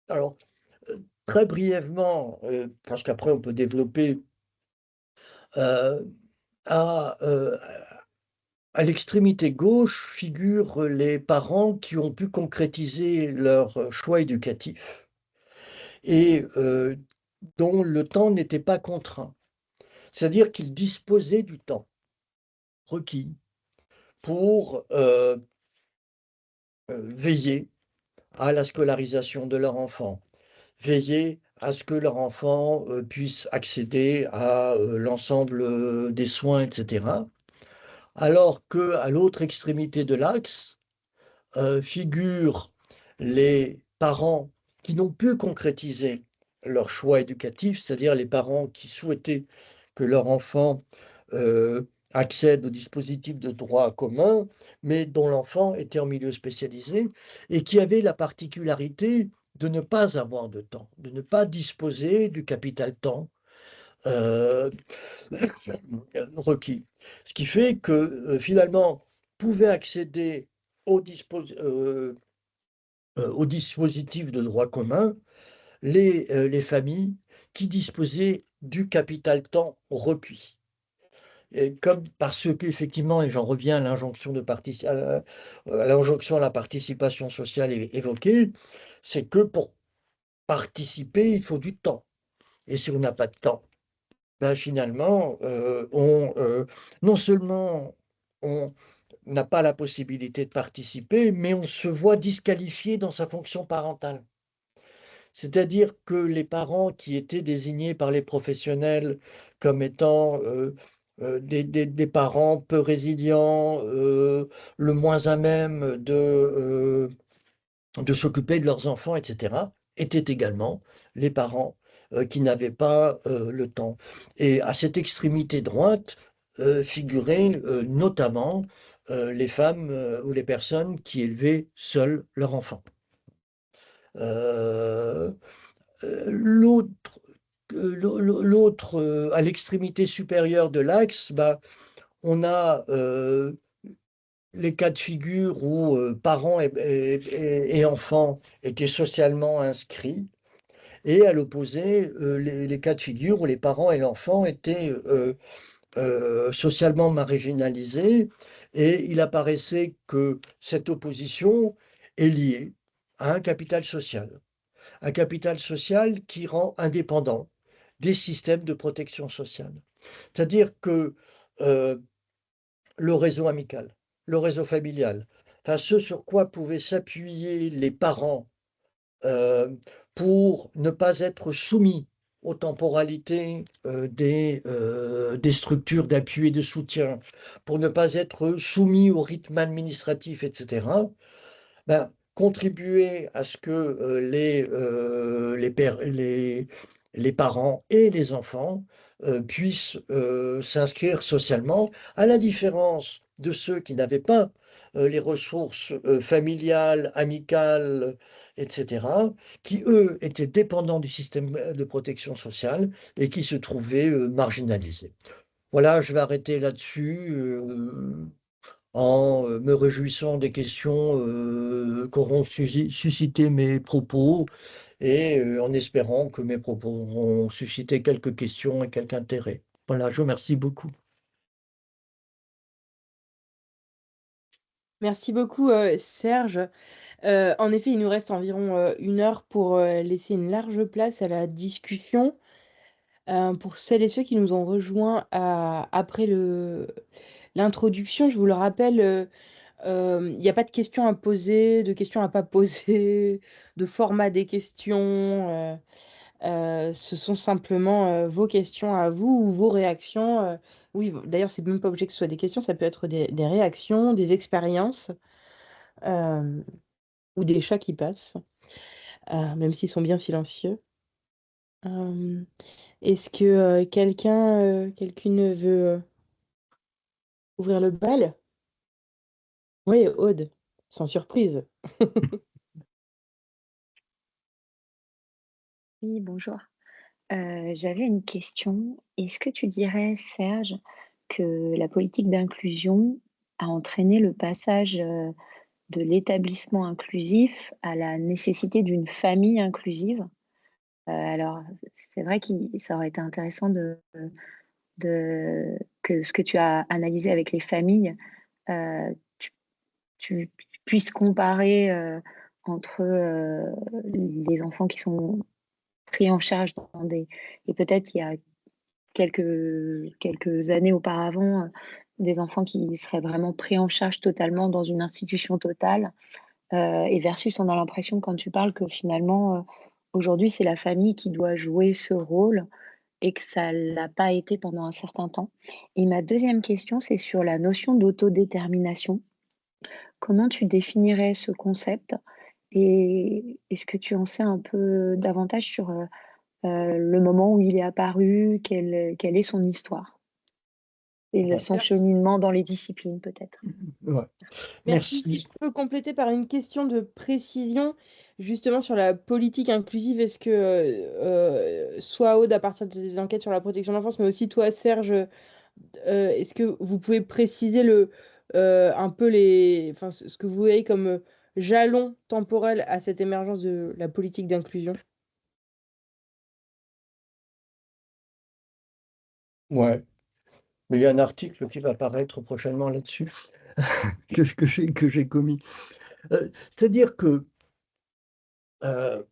Speaker 2: Alors, très brièvement, parce qu'après on peut développer, euh, à, euh, à l'extrémité gauche figurent les parents qui ont pu concrétiser leur choix éducatif et dont le temps n'était pas contraint. C'est-à-dire qu'ils disposaient du temps requis pour veiller à la scolarisation de leur enfant, veiller à ce que leur enfant puisse accéder à l'ensemble des soins, etc. Alors qu'à l'autre extrémité de l'axe figurent les parents qui n'ont pu concrétiser leur choix éducatif, c'est-à-dire les parents qui souhaitaient que leur enfant euh, accède au dispositif de droit commun, mais dont l'enfant était en milieu spécialisé et qui avaient la particularité de ne pas avoir de temps, de ne pas disposer du capital temps euh, requis. Ce qui fait que finalement, pouvaient accéder au, au dispositif de droit commun les familles qui disposaient du capital temps requis. Et comme parce qu'effectivement, et j'en reviens à l'injonction à l'injonction à la participation sociale évoquée, c'est que pour participer, il faut du temps. Et si on n'a pas de temps, ben finalement, non seulement on n'a pas la possibilité de participer, mais on se voit disqualifié dans sa fonction parentale. C'est-à-dire que les parents qui étaient désignés par les professionnels comme étant des parents peu résilients, le moins à même de s'occuper de leurs enfants, etc., étaient également les parents qui n'avaient pas le temps. Et à cette extrémité droite figuraient notamment les femmes ou les personnes qui élevaient seuls leurs enfants. Euh, L'autre, à l'extrémité supérieure de l'axe, bah, on a les cas de figure où parents et enfants étaient socialement inscrits, et à l'opposé, les cas de figure où les parents et l'enfant étaient socialement marginalisés, et il apparaissait que cette opposition est liée à un capital social qui rend indépendant des systèmes de protection sociale. C'est-à-dire que euh, le réseau amical, le réseau familial, enfin ce sur quoi pouvaient s'appuyer les parents euh, pour ne pas être soumis aux temporalités des structures d'appui et de soutien, pour ne pas être soumis au rythme administratif, etc., ben, contribuer à ce que les parents et les enfants puissent s'inscrire socialement, à la différence de ceux qui n'avaient pas les ressources familiales, amicales, etc., qui, eux, étaient dépendants du système de protection sociale et qui se trouvaient marginalisés. Voilà, je vais arrêter là-dessus. En me réjouissant des questions qu'auront suscité mes propos et en espérant que mes propos auront suscité quelques questions et quelque intérêt. Voilà, je vous remercie beaucoup.
Speaker 1: Merci beaucoup, Serge. En effet, il nous reste environ 1 heure pour laisser une large place à la discussion. Pour celles et ceux qui nous ont rejoints après l'introduction, je vous le rappelle, il n'y a pas de questions à poser, de questions à pas poser, de format des questions. Ce sont simplement vos questions à vous ou vos réactions. Oui, d'ailleurs, c'est même pas obligé que ce soit des questions, ça peut être des réactions, des expériences euh, ou des chats qui passent, même s'ils sont bien silencieux. Euh, Est-ce que quelqu'une veut ouvrir le bal? Oui, Aude, sans surprise.
Speaker 3: Oui, bonjour. J'avais une question. Est-ce que tu dirais, Serge, que la politique d'inclusion a entraîné le passage, de l'établissement inclusif à la nécessité d'une famille inclusive? Alors, c'est vrai qu'il ça aurait été intéressant que ce que tu as analysé avec les familles, tu tu puisses comparer, entre, les enfants qui sont pris en charge dans des et peut-être il y a quelques années auparavant, des enfants qui seraient vraiment pris en charge totalement dans une institution totale, et versus on a l'impression quand tu parles que finalement, aujourd'hui, c'est la famille qui doit jouer ce rôle et que ça l'a pas été pendant un certain temps. Et ma deuxième question, c'est sur la notion d'autodétermination. Comment tu définirais ce concept? Et est-ce que tu en sais un peu davantage sur, le moment où il est apparu? Quelle est son histoire? Et
Speaker 2: Ouais.
Speaker 3: son
Speaker 1: Merci.
Speaker 3: cheminement dans les disciplines peut-être?
Speaker 2: Ouais.
Speaker 1: Merci. Si je
Speaker 2: Merci.
Speaker 1: peux compléter par une question de précision, justement sur la politique inclusive, est-ce que soit Aude, à partir des enquêtes sur la protection de l'enfance, mais aussi toi, Serge, est-ce que vous pouvez préciser un peu enfin, ce que vous voyez comme jalon temporel à cette émergence de la politique d'inclusion?
Speaker 2: Ouais. Mais il y a un article qui va paraître prochainement là-dessus que j'ai commis. C'est-à-dire que euh,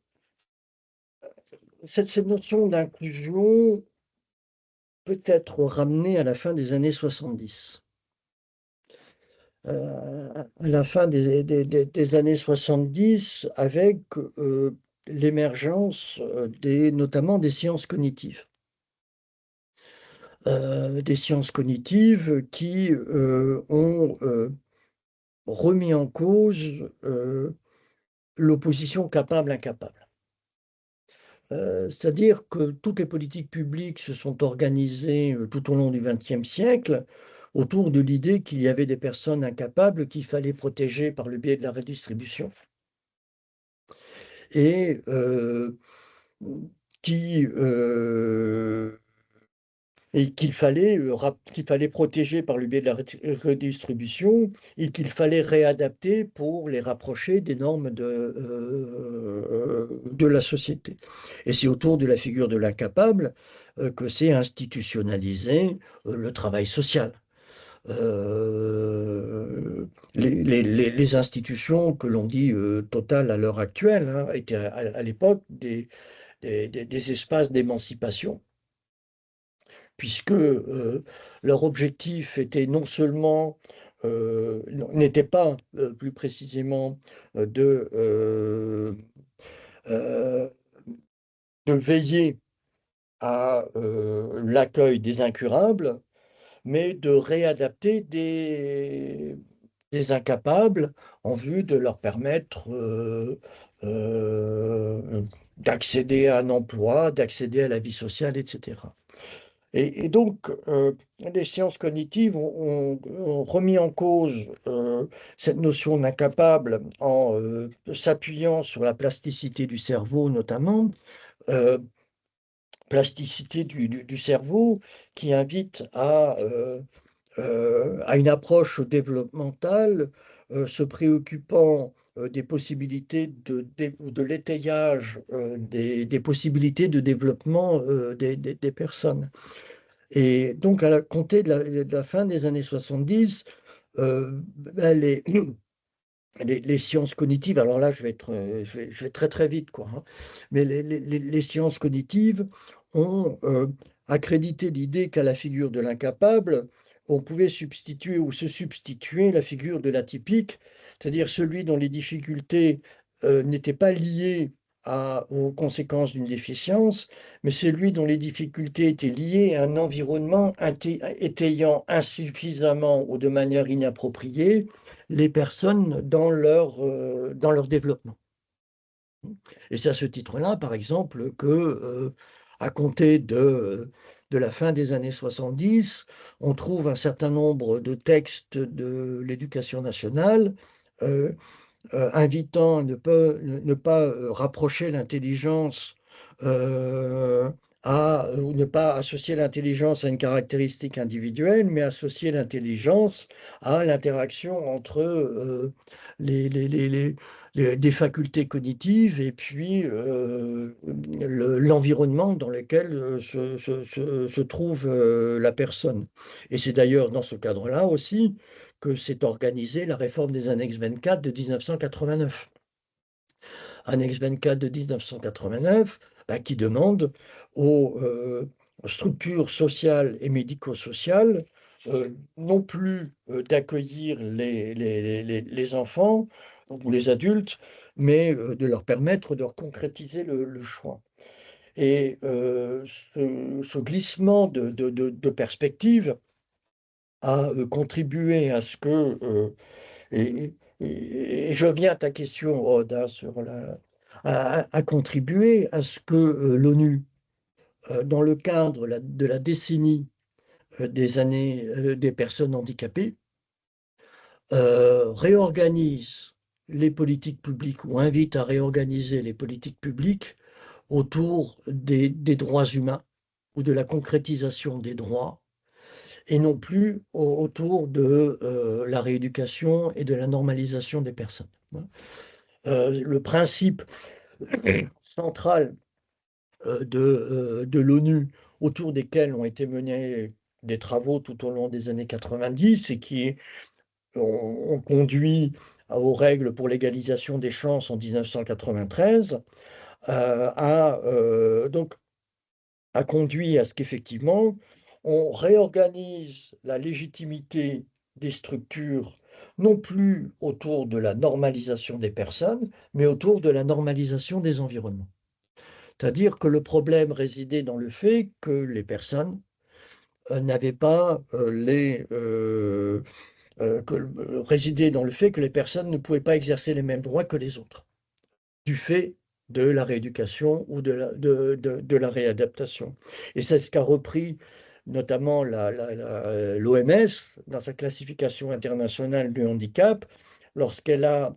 Speaker 2: cette notion d'inclusion peut être ramenée à la fin des années 70. À la fin des années 70, avec l'émergence notamment des sciences cognitives. Des sciences cognitives qui ont remis en cause l'opposition capable-incapable. C'est-à-dire que toutes les politiques publiques se sont organisées tout au long du XXe siècle autour de l'idée qu'il y avait des personnes incapables qu'il fallait protéger par le biais de la redistribution et qui, et qu'il fallait protéger par le biais de la redistribution et qu'il fallait réadapter pour les rapprocher des normes de la société. Et c'est autour de la figure de l'incapable que s'est institutionnalisé le travail social. Les institutions que l'on dit totales à l'heure actuelle étaient à l'époque des espaces d'émancipation puisque leur objectif était non seulement, n'était pas plus précisément de, euh, de veiller à l'accueil des incurables, mais de réadapter des incapables en vue de leur permettre d'accéder à un emploi, d'accéder à la vie sociale, etc. Et donc, les sciences cognitives ont remis en cause cette notion d'incapable en s'appuyant sur la plasticité du cerveau notamment, euh, plasticité du cerveau qui invite à une approche développementale se préoccupant des possibilités de l'étayage des possibilités de développement des personnes. Et donc, compter de la fin des années 70, ben, les sciences cognitives, alors là, je vais très très vite, quoi, hein, mais les sciences cognitives ont accrédité l'idée qu'à la figure de l'incapable, on pouvait substituer ou se substituer la figure de l'atypique, c'est-à-dire celui dont les difficultés n'étaient pas liées aux conséquences d'une déficience, mais celui dont les difficultés étaient liées à un environnement étayant insuffisamment ou de manière inappropriée les personnes dans leur développement. Et c'est à ce titre-là, par exemple, que à compter de la fin des années 70, on trouve un certain nombre de textes de l'éducation nationale invitant à ne pas rapprocher l'intelligence ou ne pas associer l'intelligence à une caractéristique individuelle, mais associer l'intelligence à l'interaction entre des facultés cognitives et puis l'environnement dans lequel se trouve la personne. Et c'est d'ailleurs dans ce cadre-là aussi que s'est organisée la réforme des annexes 24 de 1989. Annexe 24 de 1989, qui demande aux structures sociales et médico-sociales non plus d'accueillir les enfants ou les adultes, mais de leur permettre de concrétiser le choix. Et ce glissement de perspective a contribué à ce que et je viens à ta question, Aude, hein, a contribué à ce que l'ONU, dans le cadre de la décennie des personnes handicapées, réorganise les politiques publiques ou invite à réorganiser les politiques publiques autour des droits humains ou de la concrétisation des droits et non plus autour de la rééducation et de la normalisation des personnes. Le principe central de l'ONU autour desquels ont été menés des travaux tout au long des années 90 et qui ont conduit aux règles pour l'égalisation des chances en 1993, donc a conduit à ce qu'effectivement, on réorganise la légitimité des structures, non plus autour de la normalisation des personnes, mais autour de la normalisation des environnements. C'est-à-dire que le problème résidait dans le fait que les personnes n'avaient pas résidait dans le fait que les personnes ne pouvaient pas exercer les mêmes droits que les autres, du fait de la rééducation ou de la réadaptation. Et c'est ce qu'a repris notamment l'OMS dans sa classification internationale du handicap, lorsqu'elle a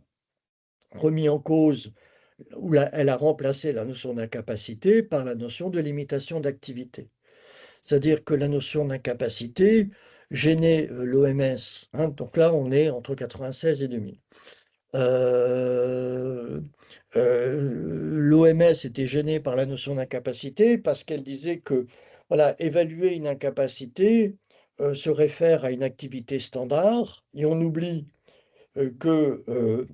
Speaker 2: remis en cause, ou elle a remplacé la notion d'incapacité par la notion de limitation d'activité. C'est-à-dire que la notion d'incapacité gênait l'OMS. Hein, donc là, on est entre 96 et 2000. L'OMS était gênée par la notion d'incapacité parce qu'elle disait que voilà, évaluer une incapacité se réfère à une activité standard et on oublie qu'une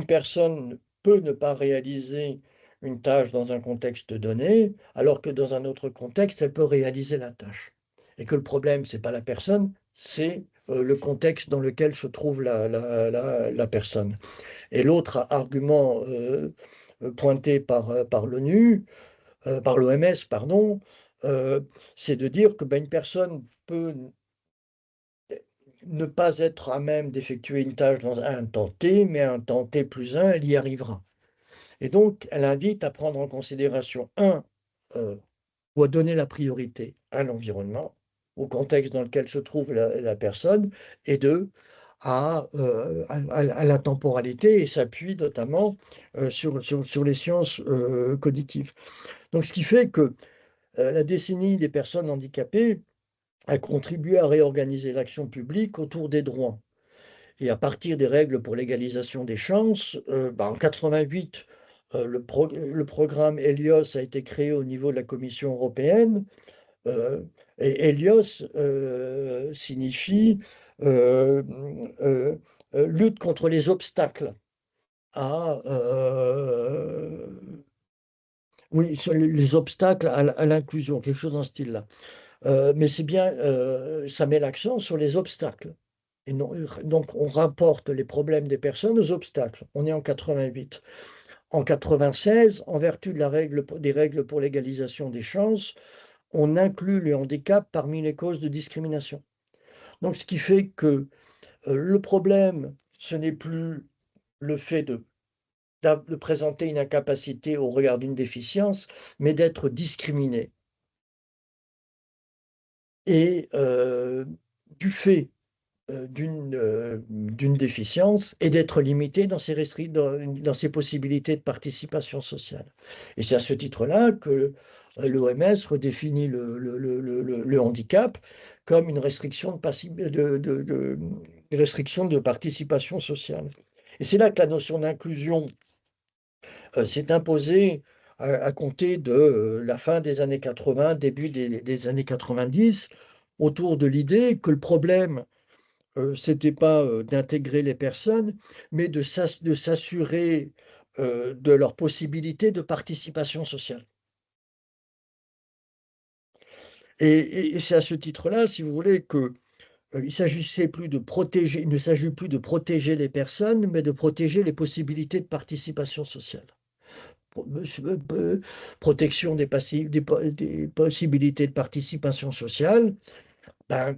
Speaker 2: personne peut ne pas réaliser une tâche dans un contexte donné, alors que dans un autre contexte, elle peut réaliser la tâche. Et que le problème, ce n'est pas la personne, c'est le contexte dans lequel se trouve la personne. Et l'autre argument pointé par l'ONU, par l'OMS, pardon, c'est de dire que une personne peut ne pas être à même d'effectuer une tâche dans un temps T, mais un temps T plus 1, elle y arrivera. Et donc, elle invite à prendre en considération, ou à donner la priorité à l'environnement, au contexte dans lequel se trouve la personne, et deux, à la temporalité, et s'appuie notamment sur les sciences cognitives. Donc, ce qui fait que la décennie des personnes handicapées a contribué à réorganiser l'action publique autour des droits. Et à partir des règles pour l'égalisation des chances, en 88, le programme Helios a été créé au niveau de la Commission européenne. Et Helios signifie lutte contre les obstacles oui, les obstacles à l'inclusion, quelque chose dans ce style-là. Mais c'est bien, ça met l'accent sur les obstacles. Et non, donc on rapporte les problèmes des personnes aux obstacles. On est en 88. En 96, en vertu des règles pour l'égalisation des chances, on inclut le handicap parmi les causes de discrimination. Donc ce qui fait que le problème, ce n'est plus le fait de présenter une incapacité au regard d'une déficience, mais d'être discriminé et du fait d'une déficience et d'être limité dans dans ses possibilités de participation sociale. Et c'est à ce titre-là que l'OMS redéfinit le handicap comme une restriction restriction de participation sociale. Et c'est là que la notion d'inclusion s'est imposée à compter de la fin des années 80, début des années 90, autour de l'idée que le problème c'était pas d'intégrer les personnes, mais de s'assurer de leur possibilité de participation sociale. Et c'est à ce titre-là, si vous voulez, que il ne s'agit plus de protéger les personnes, mais de protéger les possibilités de participation sociale. Protection des possibilités de participation sociale, ben,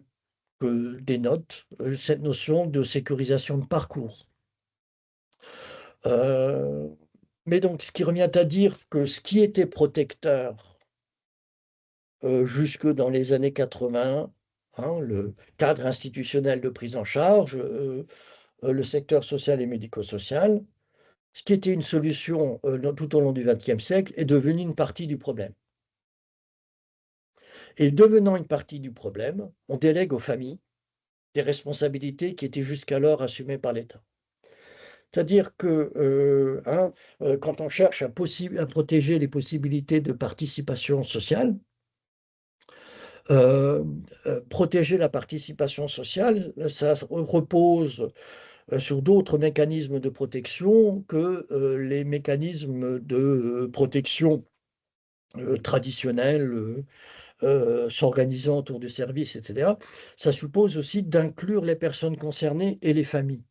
Speaker 2: que dénote cette notion de sécurisation de parcours. Mais donc, ce qui revient à dire que ce qui était protecteur jusque dans les années 80, hein, le cadre institutionnel de prise en charge, le secteur social et médico-social, ce qui était une solution tout au long du XXe siècle est devenu une partie du problème. Et devenant une partie du problème, on délègue aux familles des responsabilités qui étaient jusqu'alors assumées par l'État. C'est-à-dire que quand on cherche à protéger les possibilités de participation sociale, protéger la participation sociale, ça repose sur d'autres mécanismes de protection que les mécanismes de protection traditionnels, s'organisant autour du service, etc. Ça suppose aussi d'inclure les personnes concernées et les familles.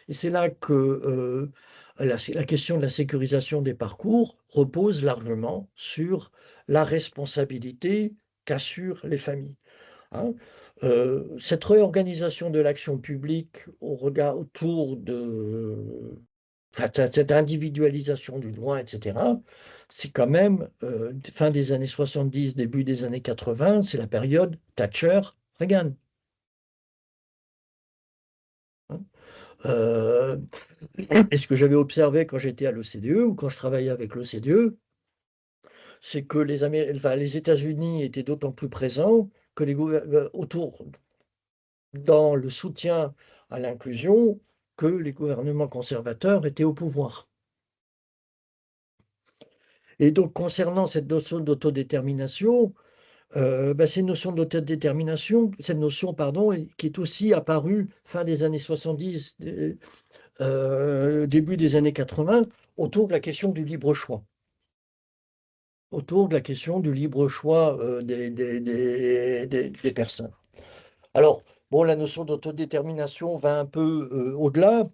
Speaker 2: Et c'est là que la question de la sécurisation des parcours repose largement sur la responsabilité qu'assurent les familles. Hein. Cette réorganisation de l'action publique autour de cette individualisation du droit, etc., c'est quand même fin des années 70, début des années 80, c'est la période Thatcher-Reagan. Hein. Et ce que j'avais observé quand j'étais à l'OCDE ou quand je travaillais avec l'OCDE, c'est que les États-Unis étaient d'autant plus présents que dans le soutien à l'inclusion, que les gouvernements conservateurs étaient au pouvoir. Et donc, concernant cette notion d'autodétermination, cette notion d'autodétermination, qui est aussi apparue fin des années 70, début des années 80, autour de la question du libre choix. Autour de la question du libre choix des personnes. Alors, bon, la notion d'autodétermination va un peu au-delà,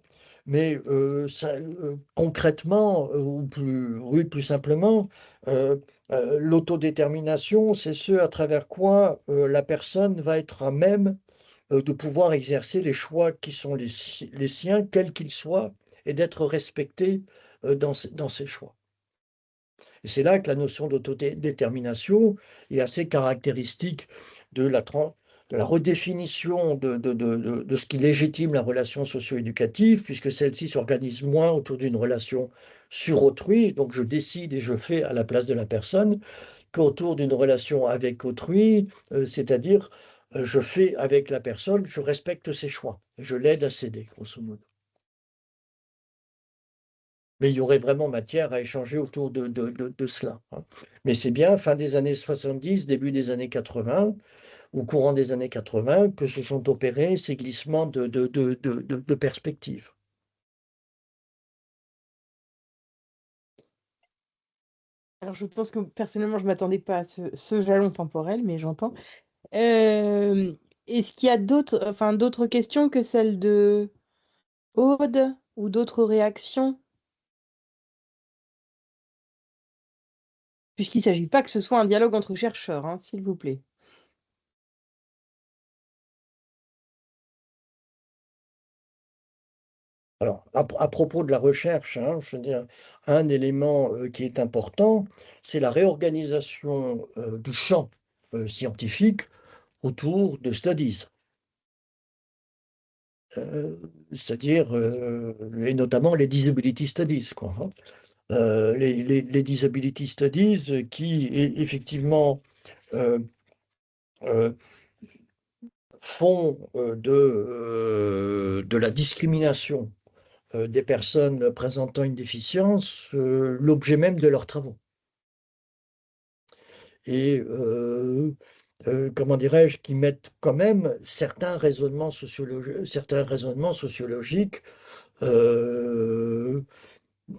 Speaker 2: mais concrètement, plus simplement, l'autodétermination, c'est ce à travers quoi la personne va être à même de pouvoir exercer les choix qui sont les siens, quels qu'ils soient, et d'être respecté dans ces choix. Et c'est là que la notion d'autodétermination est assez caractéristique de la redéfinition de ce qui légitime la relation socio-éducative, puisque celle-ci s'organise moins autour d'une relation sur autrui, donc je décide et je fais à la place de la personne, qu'autour d'une relation avec autrui, c'est-à-dire je fais avec la personne, je respecte ses choix, je l'aide à céder, grosso modo. Mais il y aurait vraiment matière à échanger autour de cela. Hein. Mais c'est bien fin des années 70, début des années 80, au courant des années 80, que se sont opérés ces glissements de perspective.
Speaker 1: Alors, je pense que personnellement, je ne m'attendais pas à ce jalon temporel, mais j'entends. Est-ce qu'il y a d'autres questions que celles de Aude ou d'autres réactions? Puisqu'il ne s'agit pas que ce soit un dialogue entre chercheurs, hein, s'il vous plaît.
Speaker 2: Alors, à propos de la recherche, hein, je veux dire, un élément qui est important, c'est la réorganisation du champ scientifique autour de studies. C'est-à-dire, et notamment les disability studies, quoi, hein. Les disability studies qui, effectivement, euh, euh, font de la discrimination des personnes présentant une déficience l'objet même de leurs travaux. Et comment dirais-je, qui mettent quand même certains raisonnements sociologiques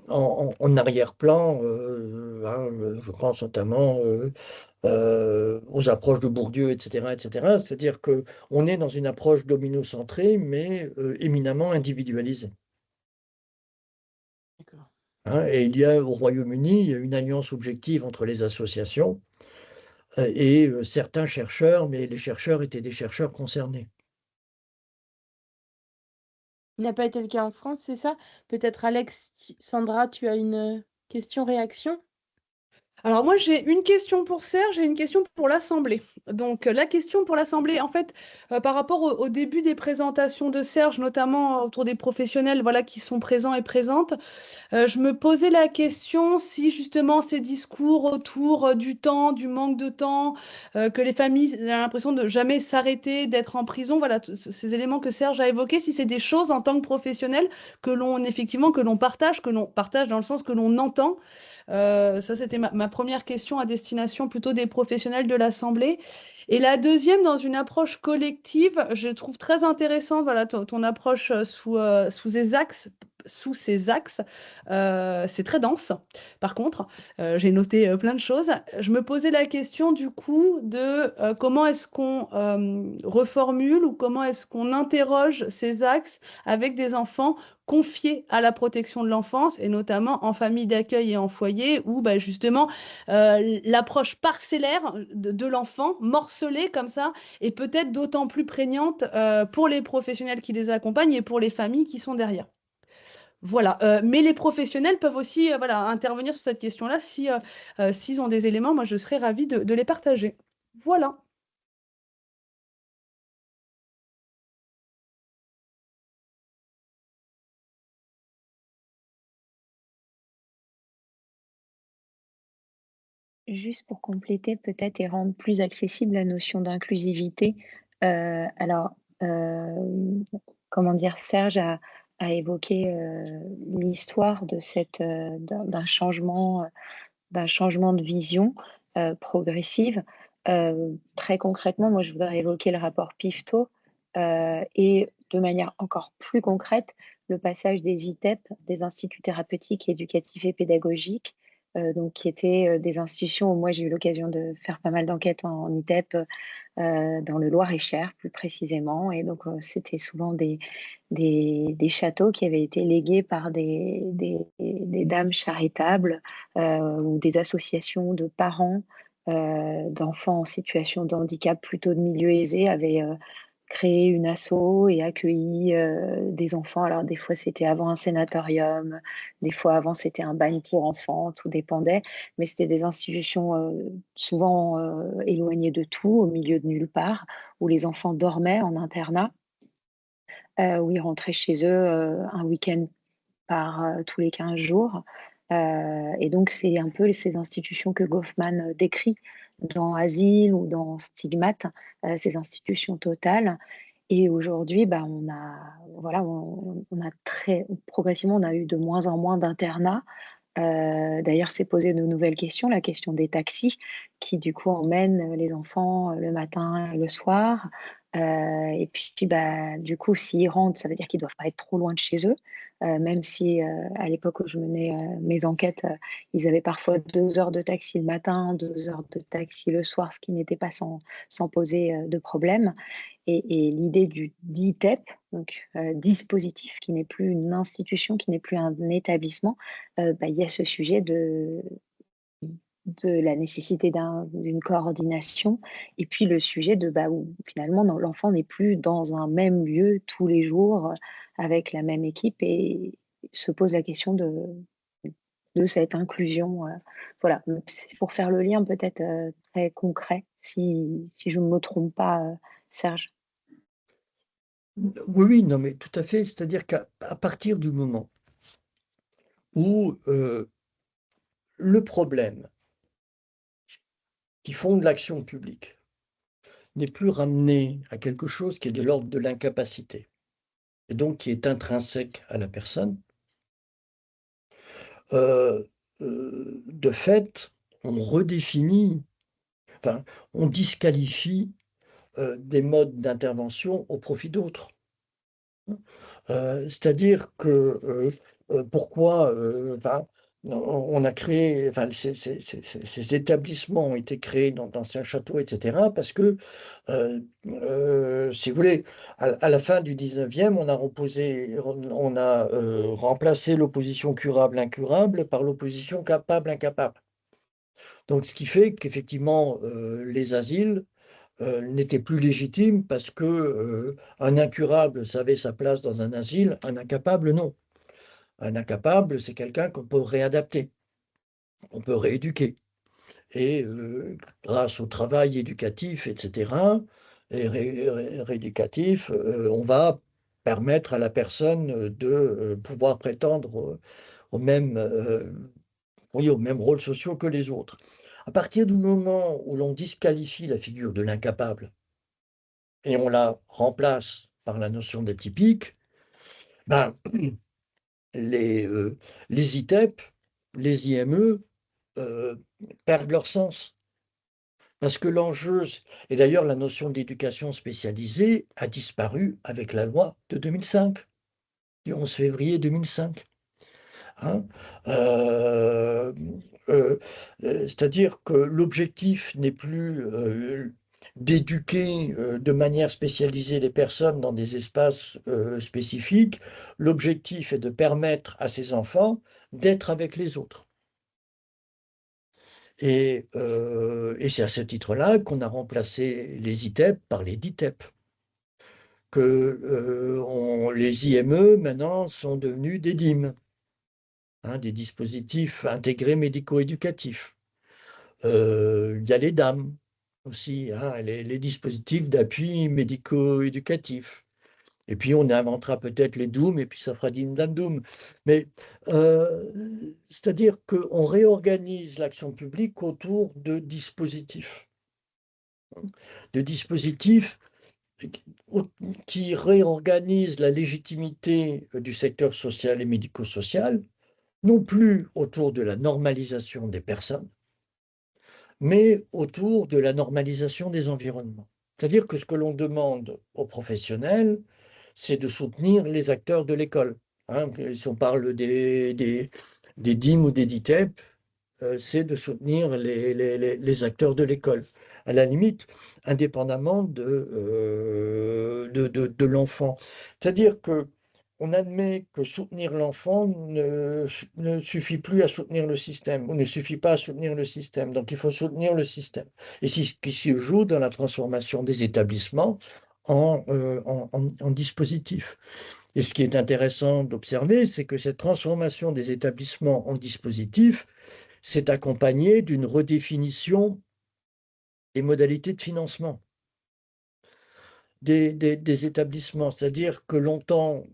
Speaker 2: en arrière-plan. Hein, je pense notamment aux approches de Bourdieu, etc., etc. C'est-à-dire qu'on est dans une approche domino-centrée, mais éminemment individualisée.
Speaker 1: D'accord.
Speaker 2: Hein, et il y a au Royaume-Uni une alliance objective entre les associations et certains chercheurs, mais les chercheurs étaient des chercheurs concernés.
Speaker 1: Il n'a pas été le cas en France, c'est ça? Peut-être Alex, Sandra, tu as une question-réaction?
Speaker 4: Alors moi, j'ai une question pour Serge et une question pour l'Assemblée. Donc la question pour l'Assemblée, en fait, par rapport au début des présentations de Serge, notamment autour des professionnels voilà, qui sont présents et présentes, je me posais la question si justement ces discours autour du temps, du manque de temps, que les familles ont l'impression de jamais s'arrêter, d'être en prison, voilà, ces éléments que Serge a évoqués, si c'est des choses en tant que professionnel que l'on partage dans le sens que l'on entend. Ça, c'était ma première question à destination plutôt des professionnels de l'Assemblée. Et la deuxième, dans une approche collective, je trouve très intéressante voilà, ton approche sous ces axes. C'est très dense, par contre. J'ai noté plein de choses. Je me posais la question du coup de comment est-ce qu'on reformule ou comment est-ce qu'on interroge ces axes avec des enfants confiés à la protection de l'enfance et notamment en famille d'accueil et en foyer où bah, justement l'approche parcellaire de l'enfant, morcelée comme ça, est peut-être d'autant plus prégnante pour les professionnels qui les accompagnent et pour les familles qui sont derrière. Voilà, mais les professionnels peuvent aussi voilà, intervenir sur cette question-là s'ils ont des éléments. Moi, je serais ravie de les partager. Voilà.
Speaker 3: Juste pour compléter peut-être et rendre plus accessible la notion d'inclusivité, alors, comment dire? Serge a évoqué, l'histoire de d'un changement, de vision, progressive. Très concrètement, moi je voudrais évoquer le rapport Pifto, et de manière encore plus concrète, le passage des ITEP, des instituts thérapeutiques, éducatifs et pédagogiques, donc qui étaient, des institutions où moi j'ai eu l'occasion de faire pas mal d'enquêtes en ITEP, dans le Loir-et-Cher plus précisément et donc c'était souvent des châteaux qui avaient été légués par des dames charitables, ou des associations de parents, d'enfants en situation de handicap plutôt de milieu aisé avaient, créé une asso et accueilli, des enfants. Alors des fois c'était avant un sanatorium, des fois avant c'était un bagne pour enfants, tout dépendait, mais c'était des institutions, souvent, éloignées de tout, au milieu de nulle part, où les enfants dormaient en internat, où ils rentraient chez eux, un week-end par, tous les 15 jours, et donc c'est un peu ces institutions que Goffman, décrit dans Asile ou dans Stigmate, ces institutions totales et aujourd'hui, bah, on a voilà, on a très progressivement, on a eu de moins en moins d'internats. D'ailleurs, s'est posé de nouvelles questions, la question des taxis qui, du coup, emmènent les enfants, le matin et le soir. Et puis, bah, du coup, s'ils rentrent, ça veut dire qu'ils doivent pas être trop loin de chez eux, même si, à l'époque où je menais, mes enquêtes, ils avaient parfois 2 heures de taxi le matin, 2 heures de taxi le soir, ce qui n'était pas sans poser, de problème. Et l'idée du DITEP, donc dispositif qui n'est plus une institution, qui n'est plus un établissement, bah, il y a ce sujet de la nécessité d'une coordination et puis le sujet de, bah, où finalement l'enfant n'est plus dans un même lieu tous les jours, avec la même équipe et se pose la question de de cette inclusion. Voilà, c'est pour faire le lien peut-être très concret, si je ne me trompe pas, Serge.
Speaker 2: Oui, oui, non, mais tout à fait. C'est-à-dire qu'à partir du moment où le problème qui fonde l'action publique n'est plus ramené à quelque chose qui est de l'ordre de l'incapacité, et donc qui est intrinsèque à la personne, de fait, on redéfinit, enfin, on disqualifie des modes d'intervention au profit d'autres. C'est-à-dire que pourquoi enfin, on a créé, enfin, ces établissements ont été créés dans d'anciens châteaux, etc., parce que, si vous voulez, à la fin du 19e, on a remplacé l'opposition curable-incurable par l'opposition capable-incapable. Donc, ce qui fait qu'effectivement, les asiles n'était plus légitime parce que un incurable savait sa place dans un asile, un incapable non. Un incapable, c'est quelqu'un qu'on peut réadapter, on peut rééduquer. Et grâce au travail éducatif, etc., et rééducatif, on va permettre à la personne de pouvoir prétendre au même, oui, aux mêmes rôles sociaux que les autres. À partir du moment où l'on disqualifie la figure de l'incapable, et on la remplace par la notion d'atypique, ben, les, euh, les ITEP, les IME perdent leur sens. Parce que l'enjeu, et d'ailleurs la notion d'éducation spécialisée a disparu avec la loi de 2005, du 11 février 2005. Hein. Euh, C'est-à-dire que l'objectif n'est plus d'éduquer de manière spécialisée les personnes dans des espaces spécifiques. L'objectif est de permettre à ces enfants d'être avec les autres. Et c'est à ce titre-là qu'on a remplacé les ITEP par les DITEP. Les IME maintenant sont devenus des DIM. Des dispositifs intégrés médico-éducatifs. Il y a les DAM aussi, les dispositifs d'appui médico-éducatif. Et puis on inventera peut-être les DOOM, et puis ça fera Dim Dam Doom. Mais c'est-à-dire qu'on réorganise l'action publique autour de dispositifs. De dispositifs qui réorganisent la légitimité du secteur social et médico-social, non plus autour de la normalisation des personnes, mais autour de la normalisation des environnements. C'est-à-dire que ce que l'on demande aux professionnels, c'est de soutenir les acteurs de l'école. Si on parle des DIM ou des DITEP, c'est de soutenir les acteurs de l'école, à la limite, indépendamment de l'enfant. C'est-à-dire que on admet que soutenir l'enfant ne suffit plus à soutenir le système, ou ne suffit pas à soutenir le système. Donc il faut soutenir le système. Et c'est ce qui se joue dans la transformation des établissements en dispositifs. Et ce qui est intéressant d'observer, c'est que cette transformation des établissements en dispositifs s'est accompagnée d'une redéfinition des modalités de financement des établissements. C'est-à-dire que longtemps,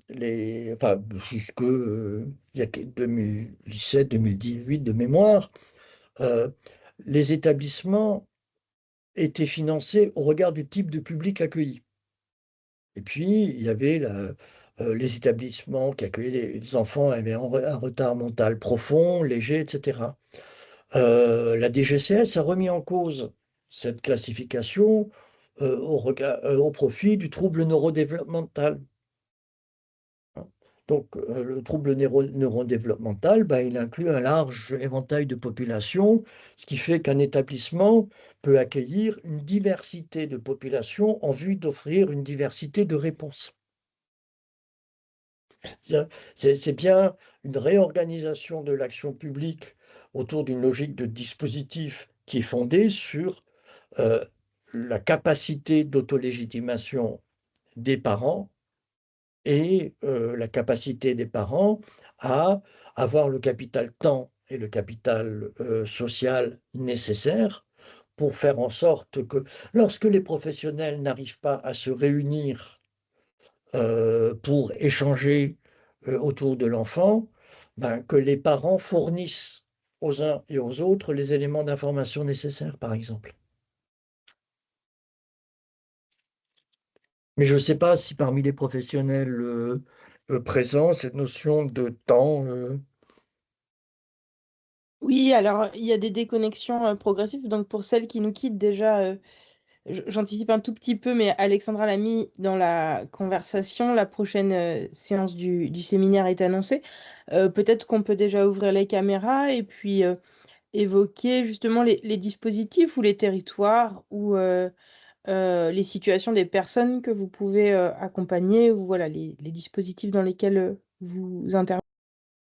Speaker 2: jusque il y a 2017, 2018 de mémoire, les établissements étaient financés au regard du type de public accueilli. Et puis, il y avait les établissements qui accueillaient les enfants avaient un retard mental profond, léger, etc. La DGCS a remis en cause cette classification au profit du trouble neurodéveloppemental. Donc, le trouble neurodéveloppemental, il inclut un large éventail de populations, ce qui fait qu'un établissement peut accueillir une diversité de populations en vue d'offrir une diversité de réponses. C'est bien une réorganisation de l'action publique autour d'une logique de dispositif qui est fondée sur la capacité d'autolégitimation des parents et la capacité des parents à avoir le capital temps et le capital social nécessaire pour faire en sorte que lorsque les professionnels n'arrivent pas à se réunir pour échanger autour de l'enfant, ben, que les parents fournissent aux uns et aux autres les éléments d'information nécessaires, par exemple. Mais je ne sais pas si parmi les professionnels présents, cette notion de temps...
Speaker 1: Oui, alors il y a des déconnexions progressives. Donc pour celles qui nous quittent déjà, j'anticipe un tout petit peu, mais Alexandra l'a mis dans la conversation. La prochaine séance du séminaire est annoncée. Peut-être qu'on peut déjà ouvrir les caméras et puis évoquer justement les dispositifs ou les territoires ou les situations des personnes que vous pouvez accompagner ou voilà les dispositifs dans lesquels vous intervenez.